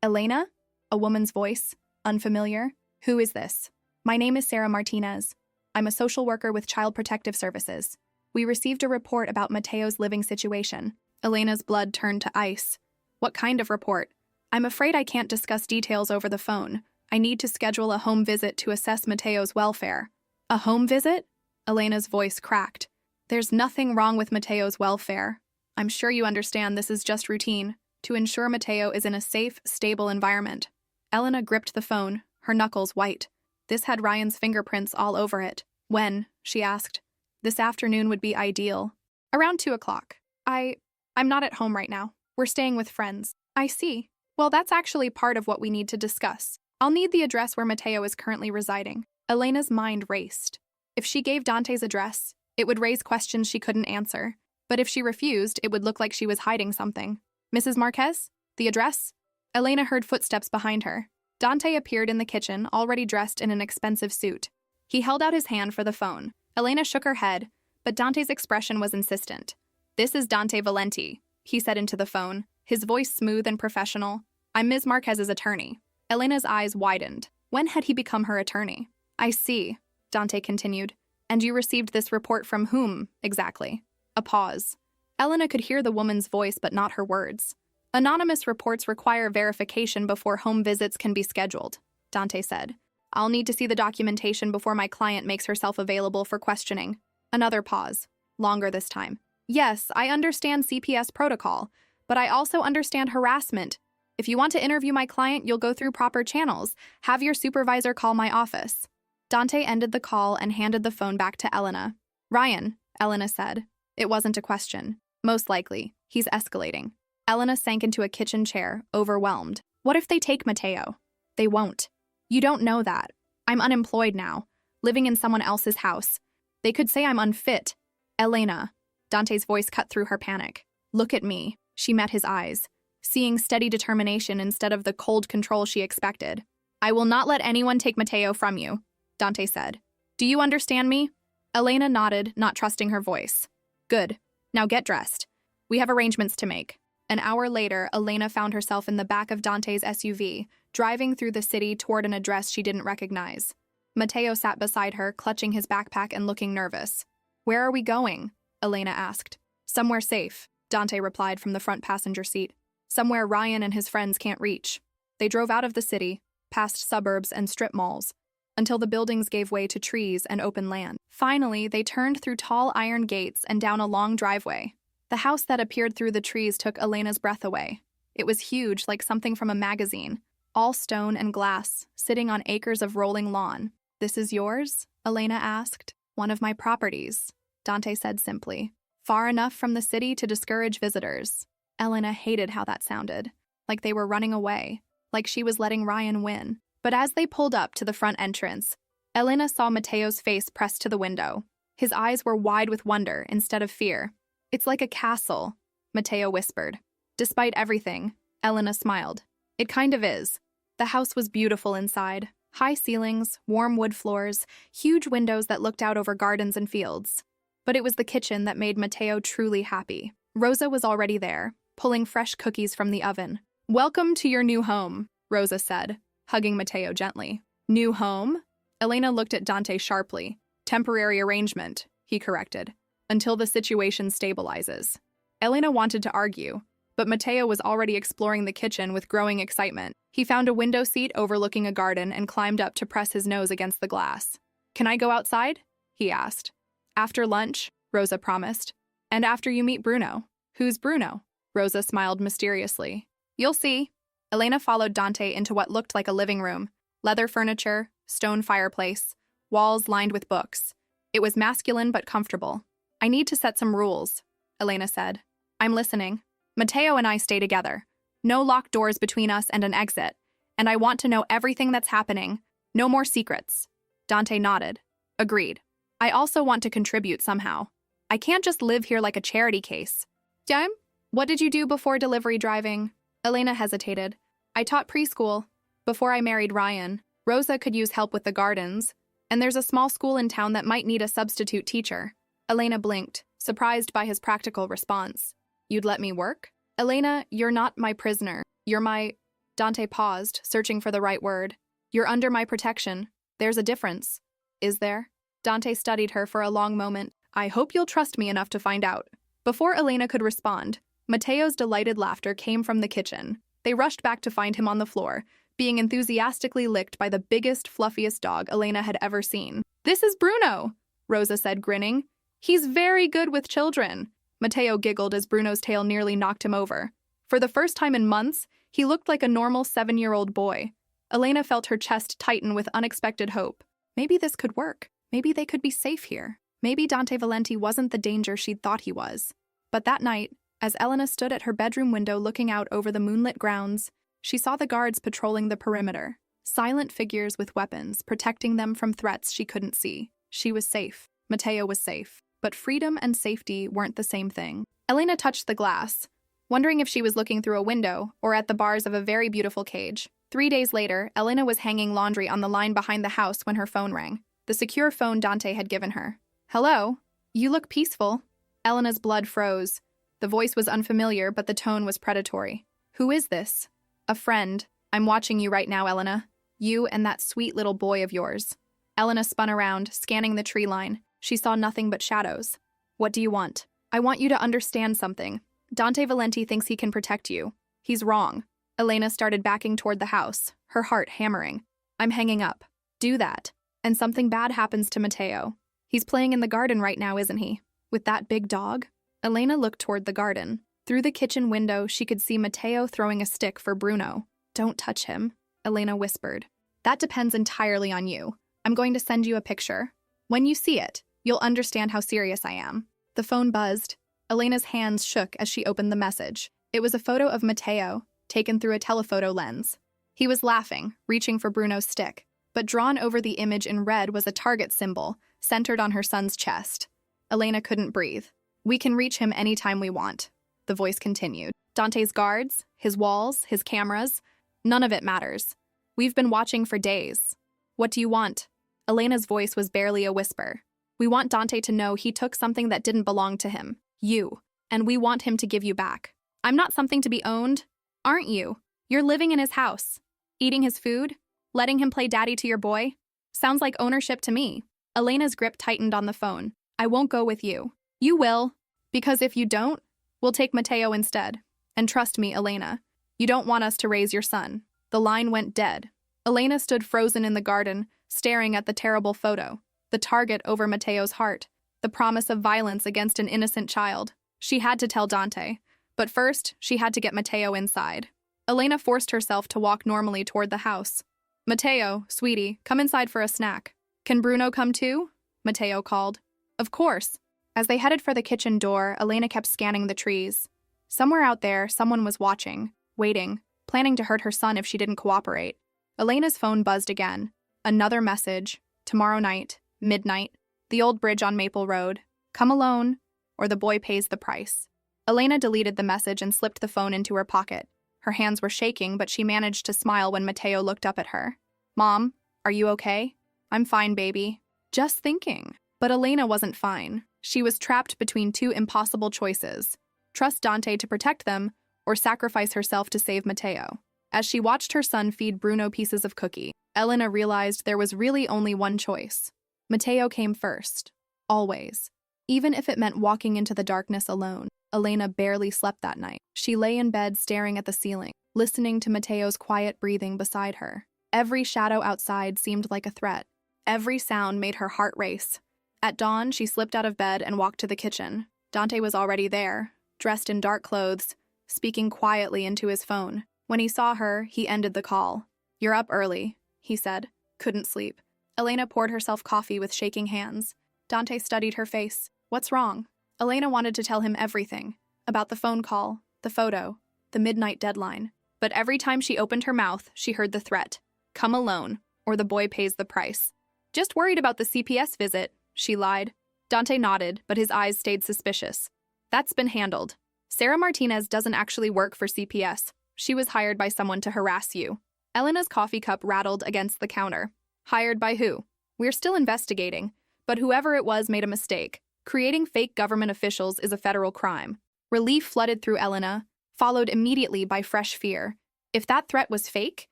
"Elena?" A woman's voice, unfamiliar. "Who is this?" "My name is Sarah Martinez. I'm a social worker with Child Protective Services. We received a report about Mateo's living situation." Elena's blood turned to ice. "What kind of report?" "I'm afraid I can't discuss details over the phone. I need to schedule a home visit to assess Mateo's welfare." "A home visit?" Elena's voice cracked. "There's nothing wrong with Mateo's welfare. I'm sure you understand this is just routine." to ensure Mateo is in a safe, stable environment. Elena gripped the phone, her knuckles white. This had Ryan's fingerprints all over it. When? She asked. This afternoon would be ideal. Around 2 o'clock. I'm not at home right now. We're staying with friends. I see. Well, that's actually part of what we need to discuss. I'll need the address where Mateo is currently residing. Elena's mind raced. If she gave Dante's address, it would raise questions she couldn't answer. But if she refused, it would look like she was hiding something. Mrs. Marquez? The address? Elena heard footsteps behind her. Dante appeared in the kitchen, already dressed in an expensive suit. He held out his hand for the phone. Elena shook her head, but Dante's expression was insistent. This is Dante Valenti, he said into the phone, his voice smooth and professional. I'm Ms. Marquez's attorney. Elena's eyes widened. When had he become her attorney? I see, Dante continued. And you received this report from whom, exactly? A pause. Elena could hear the woman's voice but not her words. Anonymous reports require verification before home visits can be scheduled, Dante said. I'll need to see the documentation before my client makes herself available for questioning. Another pause. Longer this time. Yes, I understand CPS protocol, but I also understand harassment. If you want to interview my client, you'll go through proper channels. Have your supervisor call my office. Dante ended the call and handed the phone back to Elena. Ryan, Elena said. It wasn't a question. Most likely, he's escalating. Elena sank into a kitchen chair, overwhelmed. What if they take Mateo? They won't. You don't know that. I'm unemployed now, living in someone else's house. They could say I'm unfit. Elena. Dante's voice cut through her panic. Look at me. She met his eyes, seeing steady determination instead of the cold control she expected. I will not let anyone take Mateo from you, Dante said. Do you understand me? Elena nodded, not trusting her voice. Good. Now get dressed. We have arrangements to make. An hour later, Elena found herself in the back of Dante's SUV, driving through the city toward an address she didn't recognize. Mateo sat beside her, clutching his backpack and looking nervous. Where are we going? Elena asked. Somewhere safe, Dante replied from the front passenger seat. Somewhere Ryan and his friends can't reach. They drove out of the city, past suburbs and strip malls, until the buildings gave way to trees and open land. Finally, they turned through tall iron gates and down a long driveway. The house that appeared through the trees took Elena's breath away. It was huge, like something from a magazine, all stone and glass, sitting on acres of rolling lawn. This is yours? Elena asked. One of my properties, Dante said simply. Far enough from the city to discourage visitors. Elena hated how that sounded, like they were running away, like she was letting Ryan win. But as they pulled up to the front entrance, Elena saw Mateo's face pressed to the window. His eyes were wide with wonder instead of fear. It's like a castle, Mateo whispered. Despite everything, Elena smiled. It kind of is. The house was beautiful inside. High ceilings, warm wood floors, huge windows that looked out over gardens and fields. But it was the kitchen that made Mateo truly happy. Rosa was already there, pulling fresh cookies from the oven. Welcome to your new home, Rosa said, hugging Mateo gently. New home? Elena looked at Dante sharply. Temporary arrangement, he corrected, until the situation stabilizes. Elena wanted to argue, but Mateo was already exploring the kitchen with growing excitement. He found a window seat overlooking a garden and climbed up to press his nose against the glass. Can I go outside? He asked. After lunch, Rosa promised. And after you meet Bruno. Who's Bruno? Rosa smiled mysteriously. You'll see. Elena followed Dante into what looked like a living room. Leather furniture, stone fireplace, walls lined with books. It was masculine but comfortable. I need to set some rules, Elena said. I'm listening. Mateo and I stay together. No locked doors between us and an exit. And I want to know everything that's happening. No more secrets. Dante nodded. Agreed. I also want to contribute somehow. I can't just live here like a charity case. Jim, what did you do before delivery driving? Elena hesitated. I taught preschool. Before I married Ryan, Rosa could use help with the gardens, and there's a small school in town that might need a substitute teacher. Elena blinked, surprised by his practical response. You'd let me work? Elena, you're not my prisoner. You're my... Dante paused, searching for the right word. You're under my protection. There's a difference. Is there? Dante studied her for a long moment. I hope you'll trust me enough to find out. Before Elena could respond, Mateo's delighted laughter came from the kitchen. They rushed back to find him on the floor, being enthusiastically licked by the biggest, fluffiest dog Elena had ever seen. This is Bruno, Rosa said, grinning. He's very good with children. Mateo giggled as Bruno's tail nearly knocked him over. For the first time in months, he looked like a normal 7-year-old boy. Elena felt her chest tighten with unexpected hope. Maybe this could work. Maybe they could be safe here. Maybe Dante Valenti wasn't the danger she'd thought he was. But that night, as Elena stood at her bedroom window looking out over the moonlit grounds, she saw the guards patrolling the perimeter. Silent figures with weapons, protecting them from threats she couldn't see. She was safe. Matteo was safe. But freedom and safety weren't the same thing. Elena touched the glass, wondering if she was looking through a window or at the bars of a very beautiful cage. 3 days later, Elena was hanging laundry on the line behind the house when her phone rang. The secure phone Dante had given her. "Hello? You look peaceful." Elena's blood froze. The voice was unfamiliar, but the tone was predatory. "Who is this?" "A friend. I'm watching you right now, Elena. You and that sweet little boy of yours." Elena spun around, scanning the tree line. She saw nothing but shadows. "What do you want?" "I want you to understand something. Dante Valenti thinks he can protect you. He's wrong." Elena started backing toward the house, her heart hammering. "I'm hanging up." "Do that. And something bad happens to Matteo. He's playing in the garden right now, isn't he? With that big dog?" Elena looked toward the garden. Through the kitchen window, she could see Matteo throwing a stick for Bruno. "Don't touch him," Elena whispered. "That depends entirely on you. I'm going to send you a picture. When you see it, you'll understand how serious I am." The phone buzzed. Elena's hands shook as she opened the message. It was a photo of Matteo, taken through a telephoto lens. He was laughing, reaching for Bruno's stick. But drawn over the image in red was a target symbol, centered on her son's chest. Elena couldn't breathe. "We can reach him anytime we want," the voice continued. "Dante's guards, his walls, his cameras, none of it matters. We've been watching for days. What do you want?" Elena's voice was barely a whisper. "We want Dante to know he took something that didn't belong to him, you, and we want him to give you back. I'm not something to be owned, aren't you? You're living in his house, eating his food, letting him play daddy to your boy. Sounds like ownership to me." Elena's grip tightened on the phone. "I won't go with you." "You will, because if you don't, we'll take Matteo instead. And trust me, Elena, you don't want us to raise your son." The line went dead. Elena stood frozen in the garden, staring at the terrible photo, the target over Matteo's heart, the promise of violence against an innocent child. She had to tell Dante, but first, she had to get Matteo inside. Elena forced herself to walk normally toward the house. "Matteo, sweetie, come inside for a snack." "Can Bruno come too?" Matteo called. "Of course." As they headed for the kitchen door, Elena kept scanning the trees. Somewhere out there, someone was watching, waiting, planning to hurt her son if she didn't cooperate. Elena's phone buzzed again. Another message. "Tomorrow night, midnight, the old bridge on Maple Road. Come alone, or the boy pays the price." Elena deleted the message and slipped the phone into her pocket. Her hands were shaking, but she managed to smile when Matteo looked up at her. "Mom, are you okay?" "I'm fine, baby." "Just thinking." But Elena wasn't fine. She was trapped between two impossible choices: trust Dante to protect them, or sacrifice herself to save Matteo. As she watched her son feed Bruno pieces of cookie, Elena realized there was really only one choice. Matteo came first. Always. Even if it meant walking into the darkness alone. Elena barely slept that night. She lay in bed staring at the ceiling, listening to Matteo's quiet breathing beside her. Every shadow outside seemed like a threat. Every sound made her heart race. At dawn, she slipped out of bed and walked to the kitchen. Dante was already there, dressed in dark clothes, speaking quietly into his phone. When he saw her, he ended the call. "You're up early," he said. "Couldn't sleep." Elena poured herself coffee with shaking hands. Dante studied her face. "What's wrong?" Elena wanted to tell him everything. About the phone call, the photo, the midnight deadline. But every time she opened her mouth, she heard the threat. "Come alone, or the boy pays the price." "Just worried about the CPS visit," she lied. Dante nodded, but his eyes stayed suspicious. "That's been handled. Sarah Martinez doesn't actually work for CPS. She was hired by someone to harass you." Elena's coffee cup rattled against the counter. "Hired by who?" "We're still investigating, but whoever it was made a mistake. Creating fake government officials is a federal crime." Relief flooded through Elena, followed immediately by fresh fear. If that threat was fake,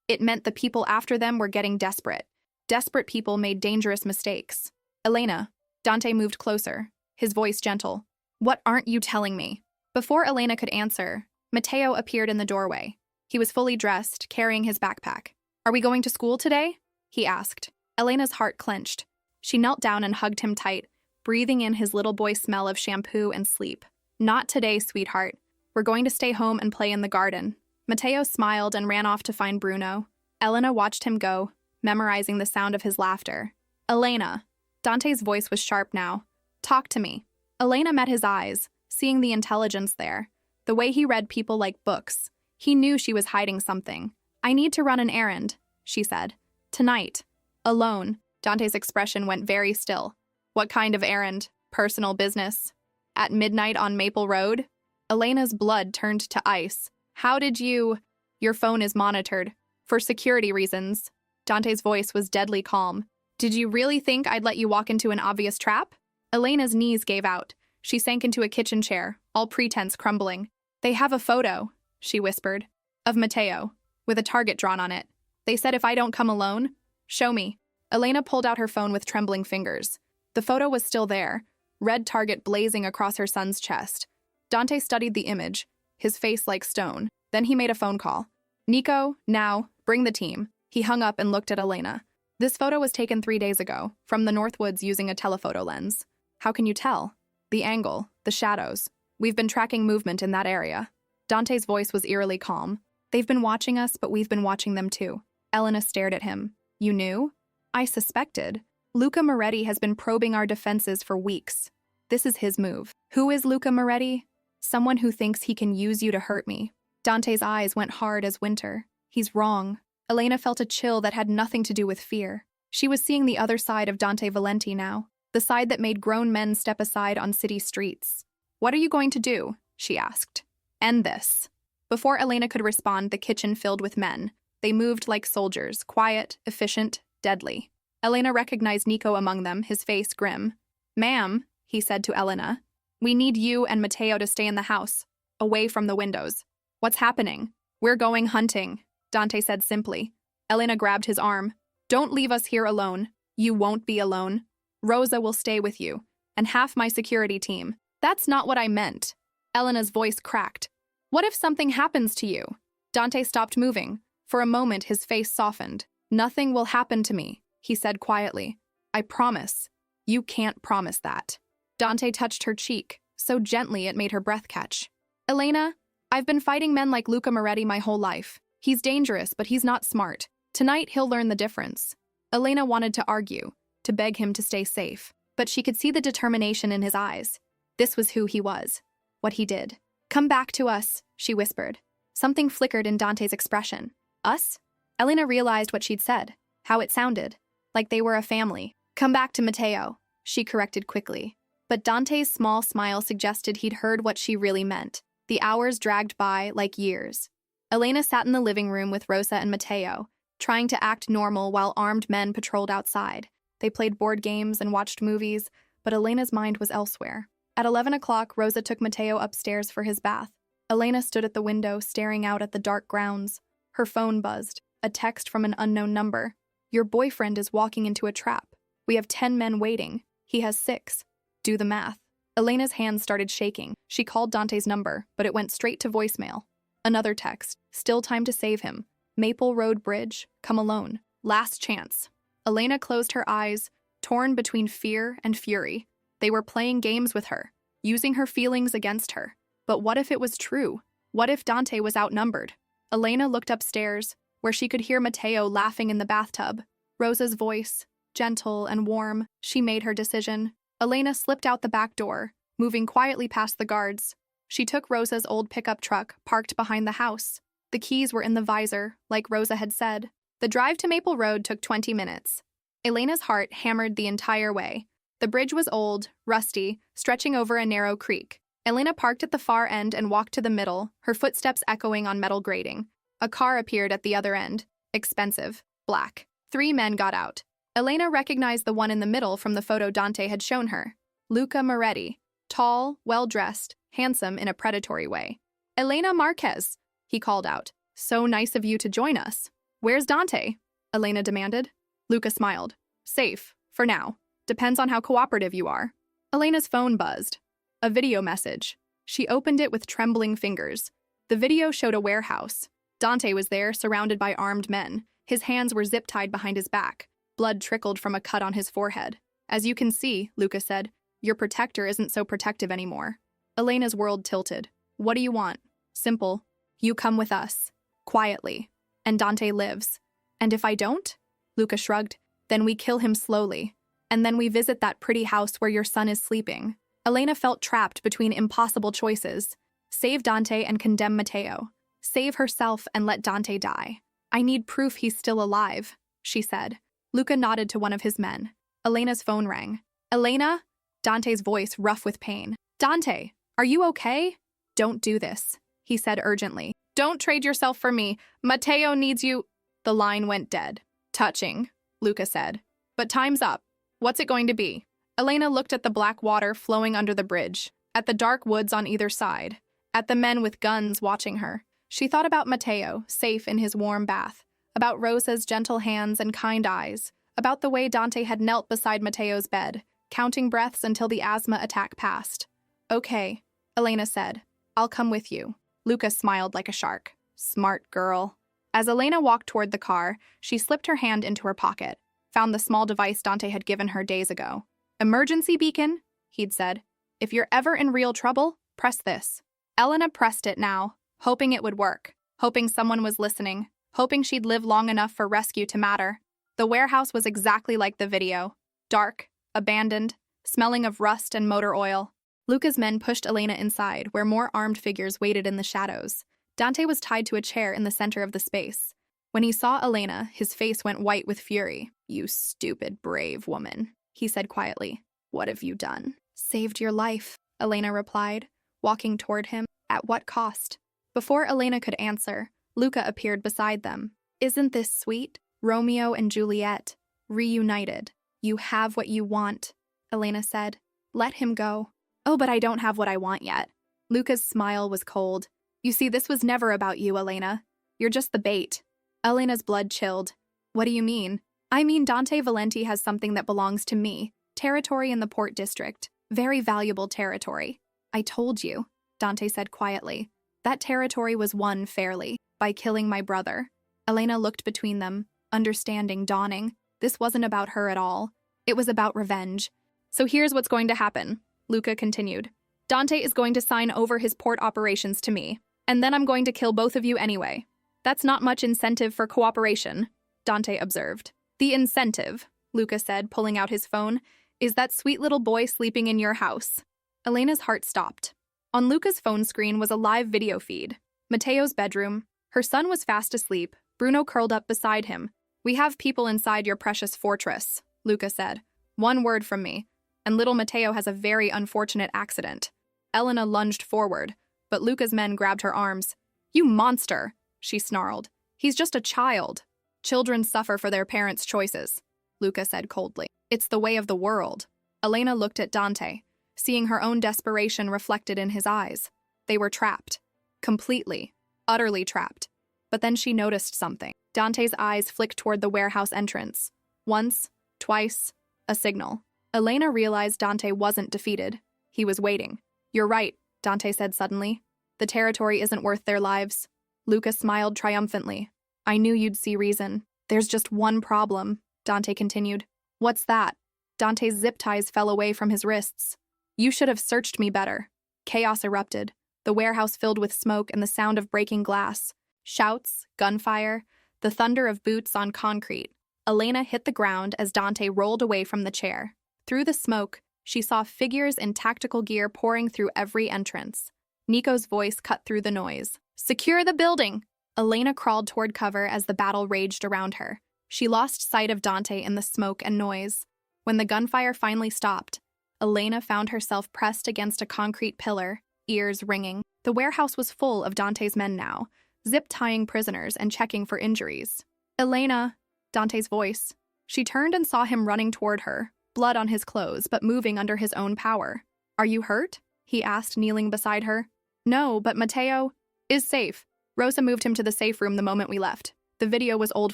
it meant the people after them were getting desperate. Desperate people made dangerous mistakes. "Elena." Dante moved closer, his voice gentle. "What aren't you telling me?" Before Elena could answer, Matteo appeared in the doorway. He was fully dressed, carrying his backpack. "Are we going to school today?" he asked. Elena's heart clenched. She knelt down and hugged him tight, breathing in his little boy smell of shampoo and sleep. "Not today, sweetheart. We're going to stay home and play in the garden. Matteo smiled and ran off to find Bruno. Elena watched him go, memorizing the sound of his laughter. Elena. Dante's voice was sharp now. Talk to me. Elena met his eyes, seeing the intelligence there. The way he read people like books. He knew she was hiding something. I need to run an errand, she said. Tonight. Alone. Dante's expression went very still. What kind of errand? Personal business? At midnight on Maple Road? Elena's blood turned to ice. How did you… Your phone is monitored. For security reasons. Dante's voice was deadly calm. Did you really think I'd let you walk into an obvious trap? Elena's knees gave out. She sank into a kitchen chair, all pretense crumbling. They have a photo, she whispered, of Matteo, with a target drawn on it. They said if I don't come alone, show me. Elena pulled out her phone with trembling fingers. The photo was still there, red target blazing across her son's chest. Dante studied the image, his face like stone. Then he made a phone call. Nico, now, bring the team. He hung up and looked at Elena. This photo was taken 3 days ago, from the Northwoods using a telephoto lens. How can you tell? The angle, the shadows. We've been tracking movement in that area. Dante's voice was eerily calm. They've been watching us, but we've been watching them too. Elena stared at him. You knew? I suspected. Luca Moretti has been probing our defenses for weeks. This is his move. Who is Luca Moretti? Someone who thinks he can use you to hurt me. Dante's eyes went hard as winter. He's wrong. Elena felt a chill that had nothing to do with fear. She was seeing the other side of Dante Valenti now, the side that made grown men step aside on city streets. What are you going to do? She asked. End this. Before Elena could respond, the kitchen filled with men. They moved like soldiers, quiet, efficient, deadly. Elena recognized Nico among them, his face grim. Ma'am, he said to Elena, we need you and Matteo to stay in the house, away from the windows. What's happening? We're going hunting, Dante said simply. Elena grabbed his arm. Don't leave us here alone. You won't be alone. Rosa will stay with you, and half my security team. That's not what I meant. Elena's voice cracked. What if something happens to you? Dante stopped moving. For a moment, his face softened. Nothing will happen to me, he said quietly. I promise. You can't promise that. Dante touched her cheek, so gently it made her breath catch. Elena, I've been fighting men like Luca Moretti my whole life. He's dangerous, but he's not smart. Tonight, he'll learn the difference. Elena wanted to argue, to beg him to stay safe, but she could see the determination in his eyes. This was who he was, what he did. Come back to us, she whispered. Something flickered in Dante's expression. Us? Elena realized what she'd said, how it sounded, like they were a family. Come back to Matteo, she corrected quickly. But Dante's small smile suggested he'd heard what she really meant. The hours dragged by like years. Elena sat in the living room with Rosa and Matteo, trying to act normal while armed men patrolled outside. They played board games and watched movies, but Elena's mind was elsewhere. At 11 o'clock, Rosa took Matteo upstairs for his bath. Elena stood at the window, staring out at the dark grounds. Her phone buzzed, a text from an unknown number. Your boyfriend is walking into a trap. We have 10 men waiting. He has 6. Do the math. Elena's hands started shaking. She called Dante's number, but it went straight to voicemail. Another text. Still time to save him. Maple Road Bridge. Come alone. Last chance. Elena closed her eyes, torn between fear and fury. They were playing games with her, using her feelings against her. But what if it was true? What if Dante was outnumbered? Elena looked upstairs, where she could hear Matteo laughing in the bathtub. Rosa's voice, gentle and warm, she made her decision. Elena slipped out the back door, moving quietly past the guards. She took Rosa's old pickup truck, parked behind the house. The keys were in the visor, like Rosa had said. The drive to Maple Road took 20 minutes. Elena's heart hammered the entire way. The bridge was old, rusty, stretching over a narrow creek. Elena parked at the far end and walked to the middle, her footsteps echoing on metal grating. A car appeared at the other end. Expensive. Black. 3 men got out. Elena recognized the one in the middle from the photo Dante had shown her. Luca Moretti. Tall, well-dressed, handsome in a predatory way. Elena Marquez, he called out. So nice of you to join us. Where's Dante? Elena demanded. Luca smiled. Safe, for now. Depends on how cooperative you are. Elena's phone buzzed. A video message. She opened it with trembling fingers. The video showed a warehouse. Dante was there, surrounded by armed men. His hands were zip-tied behind his back. Blood trickled from a cut on his forehead. As you can see, Luca said, your protector isn't so protective anymore. Elena's world tilted. What do you want? Simple. You come with us. Quietly. And Dante lives. And if I don't? Luca shrugged. Then we kill him slowly. And then we visit that pretty house where your son is sleeping. Elena felt trapped between impossible choices. Save Dante and condemn Matteo. Save herself and let Dante die. I need proof he's still alive, she said. Luca nodded to one of his men. Elena's phone rang. Elena? Dante's voice rough with pain. Dante, are you okay? Don't do this, he said urgently. Don't trade yourself for me. Matteo needs you. The line went dead. Touching, Luca said. But time's up. What's it going to be? Elena looked at the black water flowing under the bridge, at the dark woods on either side, at the men with guns watching her. She thought about Matteo, safe in his warm bath, about Rosa's gentle hands and kind eyes, about the way Dante had knelt beside Matteo's bed, counting breaths until the asthma attack passed. Okay, Elena said. I'll come with you. Luca smiled like a shark. Smart girl. As Elena walked toward the car, she slipped her hand into her pocket, found the small device Dante had given her days ago. Emergency beacon, he'd said. If you're ever in real trouble, press this. Elena pressed it now, hoping it would work, hoping someone was listening, hoping she'd live long enough for rescue to matter. The warehouse was exactly like the video. Dark, abandoned, smelling of rust and motor oil. Luca's men pushed Elena inside, where more armed figures waited in the shadows. Dante was tied to a chair in the center of the space. When he saw Elena, his face went white with fury. You stupid, brave woman, he said quietly. What have you done? Saved your life, Elena replied, walking toward him. At what cost? Before Elena could answer, Luca appeared beside them. Isn't this sweet? Romeo and Juliet, reunited. You have what you want, Elena said. Let him go. Oh, but I don't have what I want yet. Luca's smile was cold. You see, this was never about you, Elena. You're just the bait. Elena's blood chilled. What do you mean? I mean Dante Valenti has something that belongs to me. Territory in the Port District. Very valuable territory. I told you, Dante said quietly. That territory was won fairly, by killing my brother. Elena looked between them, understanding dawning. This wasn't about her at all. It was about revenge. So here's what's going to happen, Luca continued. Dante is going to sign over his port operations to me, and then I'm going to kill both of you anyway. That's not much incentive for cooperation, Dante observed. The incentive, Luca said, pulling out his phone, is that sweet little boy sleeping in your house. Elena's heart stopped. On Luca's phone screen was a live video feed. Matteo's bedroom. Her son was fast asleep, Bruno curled up beside him. We have people inside your precious fortress, Luca said. One word from me, and little Matteo has a very unfortunate accident. Elena lunged forward, but Luca's men grabbed her arms. You monster, she snarled. He's just a child. Children suffer for their parents' choices, Luca said coldly. It's the way of the world. Elena looked at Dante, seeing her own desperation reflected in his eyes. They were trapped. Completely, utterly trapped. But then she noticed something. Dante's eyes flicked toward the warehouse entrance. Once, twice, a signal. Elena realized Dante wasn't defeated. He was waiting. You're right, Dante said suddenly. The territory isn't worth their lives. Luca smiled triumphantly. I knew you'd see reason. There's just one problem, Dante continued. What's that? Dante's zip ties fell away from his wrists. You should have searched me better. Chaos erupted, the warehouse filled with smoke and the sound of breaking glass. Shouts, gunfire, the thunder of boots on concrete. Elena hit the ground as Dante rolled away from the chair. Through the smoke, she saw figures in tactical gear pouring through every entrance. Nico's voice cut through the noise. Secure the building! Elena crawled toward cover as the battle raged around her. She lost sight of Dante in the smoke and noise. When the gunfire finally stopped, Elena found herself pressed against a concrete pillar, ears ringing. The warehouse was full of Dante's men now, zip-tying prisoners and checking for injuries. Elena, Dante's voice. She turned and saw him running toward her, blood on his clothes but moving under his own power. Are you hurt? He asked, kneeling beside her. No, but Matteo is safe. Rosa moved him to the safe room the moment we left. The video was old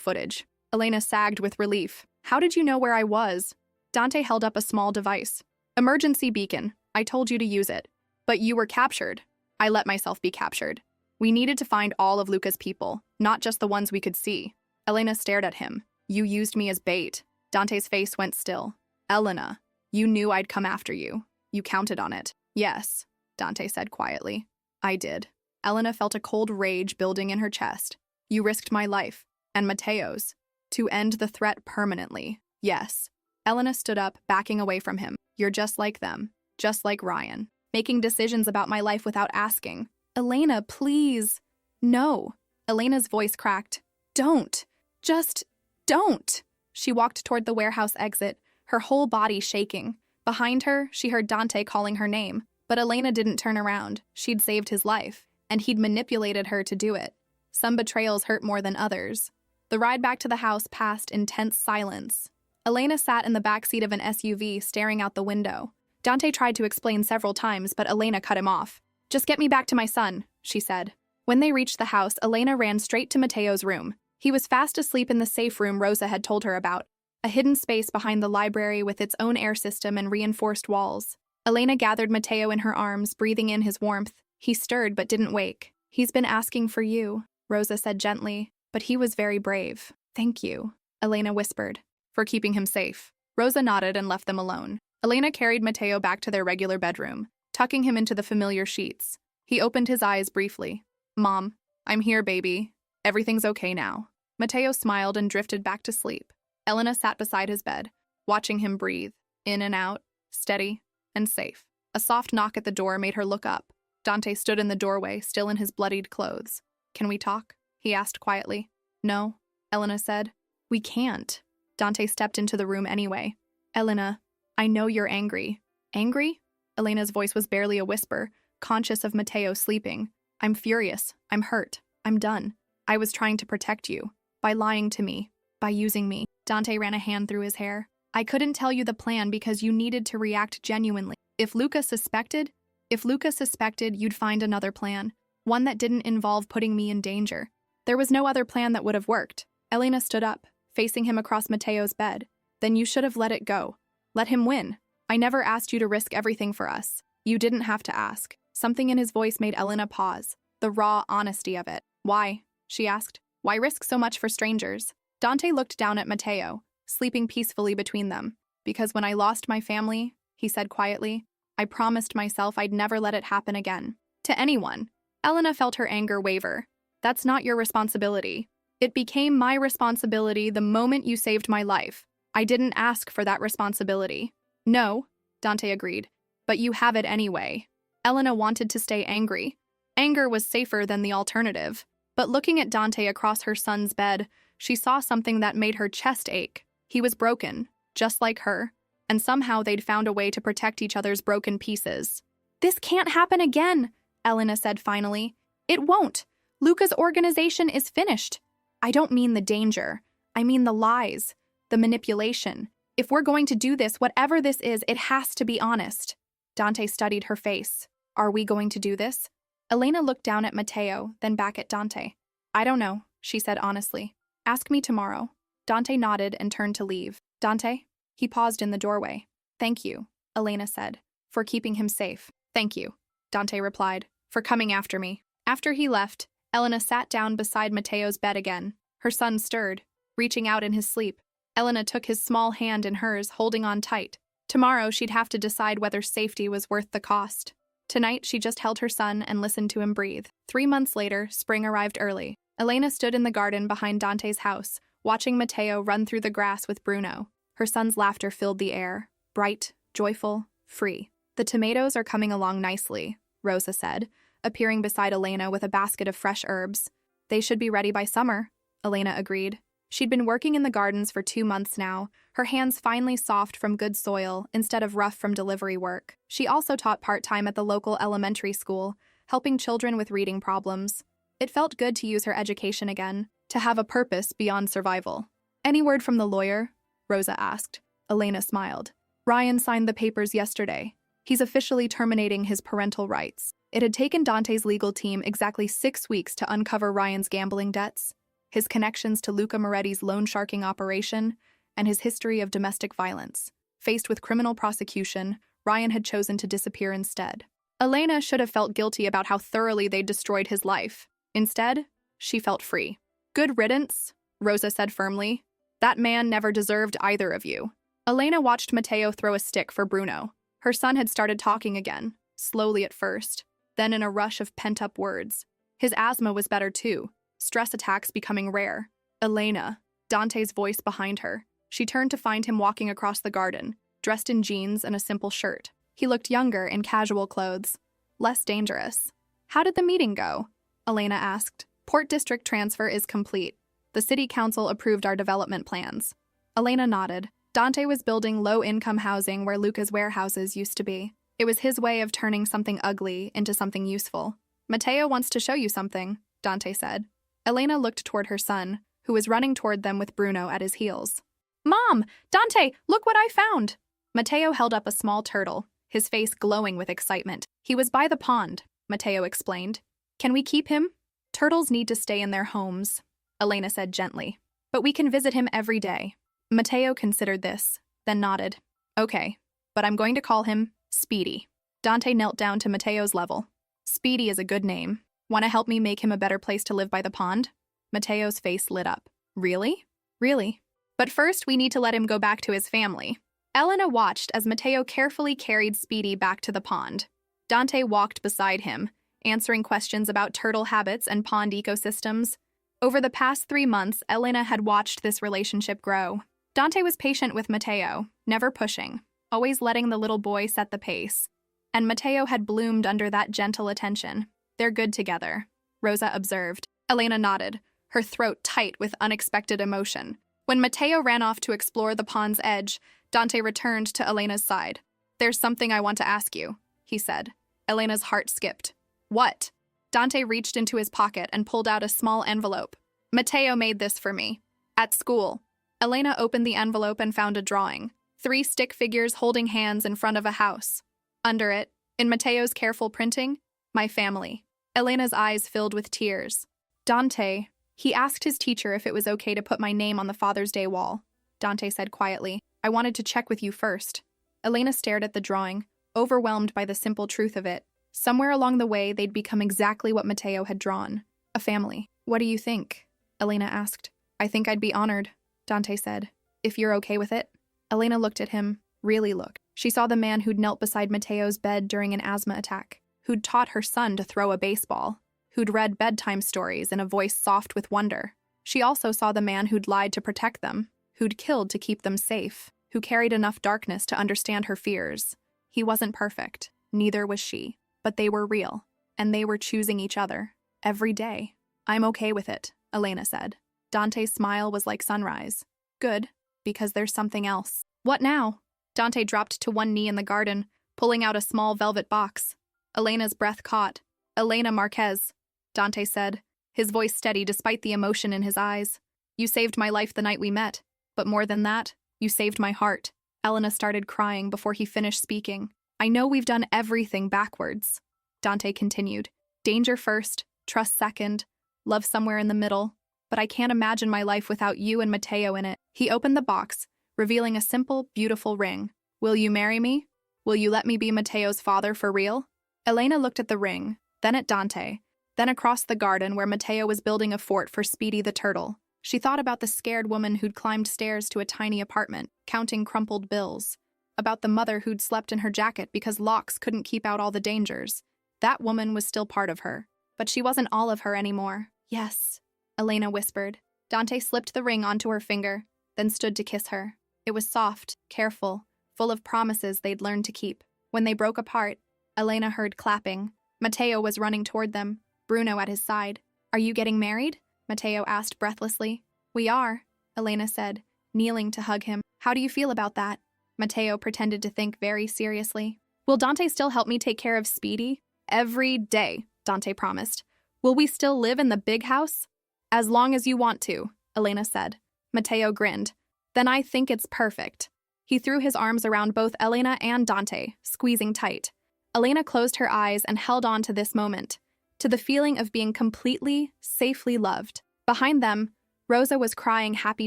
footage. Elena sagged with relief. How did you know where I was? Dante held up a small device. Emergency beacon. I told you to use it. But you were captured. I let myself be captured. We needed to find all of Luca's people, not just the ones we could see. Elena stared at him. You used me as bait. Dante's face went still. Elena, you knew I'd come after you. You counted on it. Yes, Dante said quietly. I did. Elena felt a cold rage building in her chest. You risked my life, and Mateo's, to end the threat permanently. Yes. Elena stood up, backing away from him. You're just like them, just like Ryan, making decisions about my life without asking. Elena, please. No. Elena's voice cracked. Don't. Just don't. She walked toward the warehouse exit, her whole body shaking. Behind her, she heard Dante calling her name, but Elena didn't turn around. She'd saved his life, and he'd manipulated her to do it. Some betrayals hurt more than others. The ride back to the house passed in tense silence. Elena sat in the backseat of an SUV, staring out the window. Dante tried to explain several times, but Elena cut him off. Just get me back to my son, she said. When they reached the house, Elena ran straight to Mateo's room. He was fast asleep in the safe room Rosa had told her about, a hidden space behind the library with its own air system and reinforced walls. Elena gathered Mateo in her arms, breathing in his warmth. He stirred but didn't wake. He's been asking for you, Rosa said gently, but he was very brave. Thank you, Elena whispered, for keeping him safe. Rosa nodded and left them alone. Elena carried Mateo back to their regular bedroom, tucking him into the familiar sheets. He opened his eyes briefly. Mom, I'm here, baby. Everything's okay now. Mateo smiled and drifted back to sleep. Elena sat beside his bed, watching him breathe, in and out, steady and safe. A soft knock at the door made her look up. Dante stood in the doorway, still in his bloodied clothes. Can we talk? He asked quietly. No, Elena said. We can't. Dante stepped into the room anyway. Elena, I know you're angry. Angry? Elena's voice was barely a whisper, conscious of Mateo sleeping. I'm furious. I'm hurt. I'm done. I was trying to protect you. By lying to me. By using me. Dante ran a hand through his hair. I couldn't tell you the plan because you needed to react genuinely. If Luca suspected, you'd find another plan. One that didn't involve putting me in danger. There was no other plan that would have worked. Elena stood up, facing him across Mateo's bed. Then you should have let it go. Let him win. I never asked you to risk everything for us. You didn't have to ask. Something in his voice made Elena pause. The raw honesty of it. Why? She asked. Why risk so much for strangers? Dante looked down at Mateo, sleeping peacefully between them. Because when I lost my family, he said quietly, I promised myself I'd never let it happen again. To anyone. Elena felt her anger waver. That's not your responsibility. It became my responsibility the moment you saved my life. I didn't ask for that responsibility. No, Dante agreed. But you have it anyway. Elena wanted to stay angry. Anger was safer than the alternative. But looking at Dante across her son's bed, she saw something that made her chest ache. He was broken, just like her, and somehow they'd found a way to protect each other's broken pieces. This can't happen again, Elena said finally. It won't. Luca's organization is finished. I don't mean the danger. I mean the lies, the manipulation. If we're going to do this, whatever this is, it has to be honest. Dante studied her face. Are we going to do this? Elena looked down at Mateo, then back at Dante. I don't know, she said honestly. Ask me tomorrow. Dante nodded and turned to leave. Dante? He paused in the doorway. Thank you, Elena said, for keeping him safe. Thank you, Dante replied, for coming after me. After he left, Elena sat down beside Mateo's bed again. Her son stirred, reaching out in his sleep. Elena took his small hand in hers, holding on tight. Tomorrow she'd have to decide whether safety was worth the cost. Tonight she just held her son and listened to him breathe. 3 months later, spring arrived early. Elena stood in the garden behind Dante's house, watching Mateo run through the grass with Bruno. Her son's laughter filled the air, bright, joyful, free. The tomatoes are coming along nicely, Rosa said, appearing beside Elena with a basket of fresh herbs. They should be ready by summer, Elena agreed. She'd been working in the gardens for 2 months now, her hands finely soft from good soil instead of rough from delivery work. She also taught part-time at the local elementary school, helping children with reading problems. It felt good to use her education again, to have a purpose beyond survival. Any word from the lawyer? Rosa asked. Elena smiled. Ryan signed the papers yesterday. He's officially terminating his parental rights. It had taken Dante's legal team exactly 6 weeks to uncover Ryan's gambling debts, his connections to Luca Moretti's loan sharking operation, and his history of domestic violence. Faced with criminal prosecution, Ryan had chosen to disappear instead. Elena should have felt guilty about how thoroughly they'd destroyed his life. Instead, she felt free. Good riddance, Rosa said firmly. That man never deserved either of you. Elena watched Mateo throw a stick for Bruno. Her son had started talking again, slowly at first. Then in a rush of pent-up words. His asthma was better too, stress attacks becoming rare. Elena, Dante's voice behind her. She turned to find him walking across the garden, dressed in jeans and a simple shirt. He looked younger in casual clothes, less dangerous. How did the meeting go? Elena asked. Port District transfer is complete. The city council approved our development plans. Elena nodded. Dante was building low-income housing where Luca's warehouses used to be. It was his way of turning something ugly into something useful. Matteo wants to show you something, Dante said. Elena looked toward her son, who was running toward them with Bruno at his heels. Mom! Dante, look what I found! Matteo held up a small turtle, his face glowing with excitement. He was by the pond, Matteo explained. Can we keep him? Turtles need to stay in their homes, Elena said gently. But we can visit him every day. Matteo considered this, then nodded. Okay, but I'm going to call him Speedy. Dante knelt down to Matteo's level. Speedy is a good name. Want to help me make him a better place to live by the pond? Matteo's face lit up. Really? Really? But first we need to let him go back to his family. Elena watched as Matteo carefully carried Speedy back to the pond. Dante walked beside him, answering questions about turtle habits and pond ecosystems. Over the past 3 months, Elena had watched this relationship grow. Dante was patient with Matteo, never pushing, always letting the little boy set the pace. And Matteo had bloomed under that gentle attention. They're good together, Rosa observed. Elena nodded, her throat tight with unexpected emotion. When Matteo ran off to explore the pond's edge, Dante returned to Elena's side. There's something I want to ask you, he said. Elena's heart skipped. What? Dante reached into his pocket and pulled out a small envelope. Matteo made this for me. At school. Elena opened the envelope and found a drawing. 3 stick figures holding hands in front of a house. Under it, in Matteo's careful printing, my family. Elena's eyes filled with tears. Dante, he asked his teacher if it was okay to put my name on the Father's Day wall. Dante said quietly, I wanted to check with you first. Elena stared at the drawing, overwhelmed by the simple truth of it. Somewhere along the way, they'd become exactly what Matteo had drawn. A family. What do you think? Elena asked. I think I'd be honored, Dante said. If you're okay with it? Elena looked at him, really looked. She saw the man who'd knelt beside Matteo's bed during an asthma attack, who'd taught her son to throw a baseball, who'd read bedtime stories in a voice soft with wonder. She also saw the man who'd lied to protect them, who'd killed to keep them safe, who carried enough darkness to understand her fears. He wasn't perfect, neither was she, but they were real, and they were choosing each other, every day. I'm okay with it, Elena said. Dante's smile was like sunrise. Good, because there's something else. What now? Dante dropped to one knee in the garden, pulling out a small velvet box. Elena's breath caught. Elena Marquez, Dante said, his voice steady despite the emotion in his eyes. You saved my life the night we met, but more than that, you saved my heart. Elena started crying before he finished speaking. I know we've done everything backwards, Dante continued. Danger first, trust second, love somewhere in the middle, but I can't imagine my life without you and Matteo in it. He opened the box, revealing a simple, beautiful ring. Will you marry me? Will you let me be Matteo's father for real? Elena looked at the ring, then at Dante, then across the garden where Matteo was building a fort for Speedy the turtle. She thought about the scared woman who'd climbed stairs to a tiny apartment, counting crumpled bills. About the mother who'd slept in her jacket because locks couldn't keep out all the dangers. That woman was still part of her, but she wasn't all of her anymore. Yes, Elena whispered. Dante slipped the ring onto her finger, then stood to kiss her. It was soft, careful, full of promises they'd learned to keep. When they broke apart, Elena heard clapping. Matteo was running toward them, Bruno at his side. Are you getting married? Matteo asked breathlessly. We are, Elena said, kneeling to hug him. How do you feel about that? Matteo pretended to think very seriously. Will Dante still help me take care of Speedy? Every day, Dante promised. Will we still live in the big house? As long as you want to, Elena said. Matteo grinned. Then I think it's perfect. He threw his arms around both Elena and Dante, squeezing tight. Elena closed her eyes and held on to this moment, to the feeling of being completely, safely loved. Behind them, Rosa was crying happy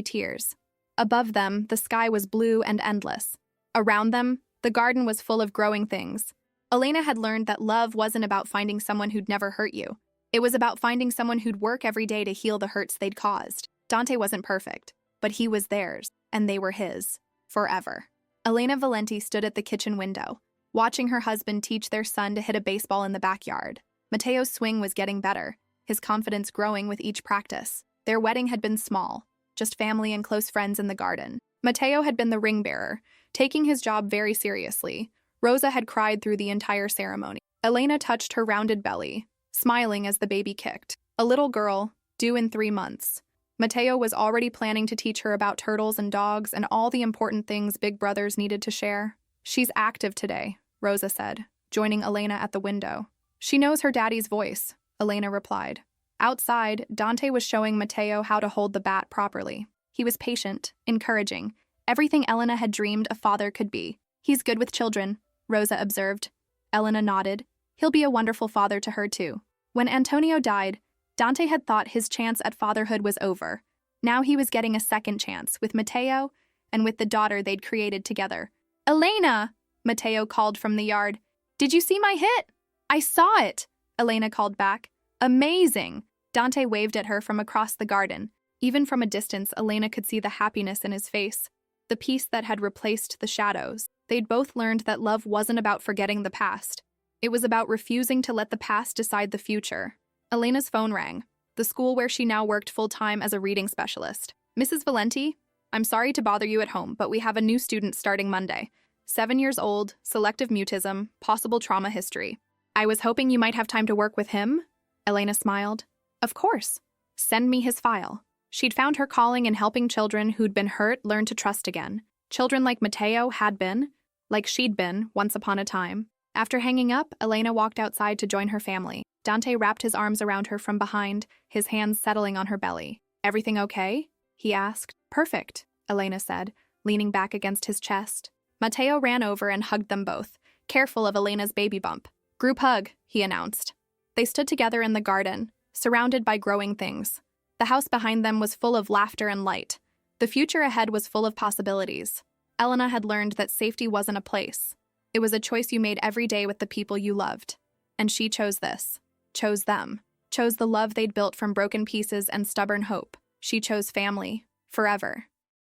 tears. Above them, the sky was blue and endless. Around them, the garden was full of growing things. Elena had learned that love wasn't about finding someone who'd never hurt you. It was about finding someone who'd work every day to heal the hurts they'd caused. Dante wasn't perfect, but he was theirs, and they were his. Forever. Elena Valenti stood at the kitchen window, watching her husband teach their son to hit a baseball in the backyard. Mateo's swing was getting better, his confidence growing with each practice. Their wedding had been small, just family and close friends in the garden. Mateo had been the ring bearer, taking his job very seriously. Rosa had cried through the entire ceremony. Elena touched her rounded belly, smiling as the baby kicked. A little girl, due in 3 months. Mateo was already planning to teach her about turtles and dogs and all the important things big brothers needed to share. "She's active today," Rosa said, joining Elena at the window. "She knows her daddy's voice," Elena replied. Outside, Dante was showing Mateo how to hold the bat properly. He was patient, encouraging, everything Elena had dreamed a father could be. "He's good with children," Rosa observed. Elena nodded. "He'll be a wonderful father to her too." When Antonio died, Dante had thought his chance at fatherhood was over. Now he was getting a second chance with Mateo and with the daughter they'd created together. "Elena!" Mateo called from the yard. "Did you see my hit?" "I saw it," Elena called back. "Amazing!" Dante waved at her from across the garden. Even from a distance, Elena could see the happiness in his face, the peace that had replaced the shadows. They'd both learned that love wasn't about forgetting the past. It was about refusing to let the past decide the future. Elena's phone rang, the school where she now worked full-time as a reading specialist. "Mrs. Valenti, I'm sorry to bother you at home, but we have a new student starting Monday. 7 years old, selective mutism, possible trauma history. I was hoping you might have time to work with him?" Elena smiled. "Of course. Send me his file." She'd found her calling in helping children who'd been hurt learn to trust again. Children like Mateo had been, like she'd been, once upon a time. After hanging up, Elena walked outside to join her family. Dante wrapped his arms around her from behind, his hands settling on her belly. "Everything okay?" he asked. "Perfect," Elena said, leaning back against his chest. Mateo ran over and hugged them both, careful of Elena's baby bump. "Group hug," he announced. They stood together in the garden, surrounded by growing things. The house behind them was full of laughter and light. The future ahead was full of possibilities. Elena had learned that safety wasn't a place. It was a choice you made every day with the people you loved. And she chose this. Chose them. Chose the love they'd built from broken pieces and stubborn hope. She chose family. Forever.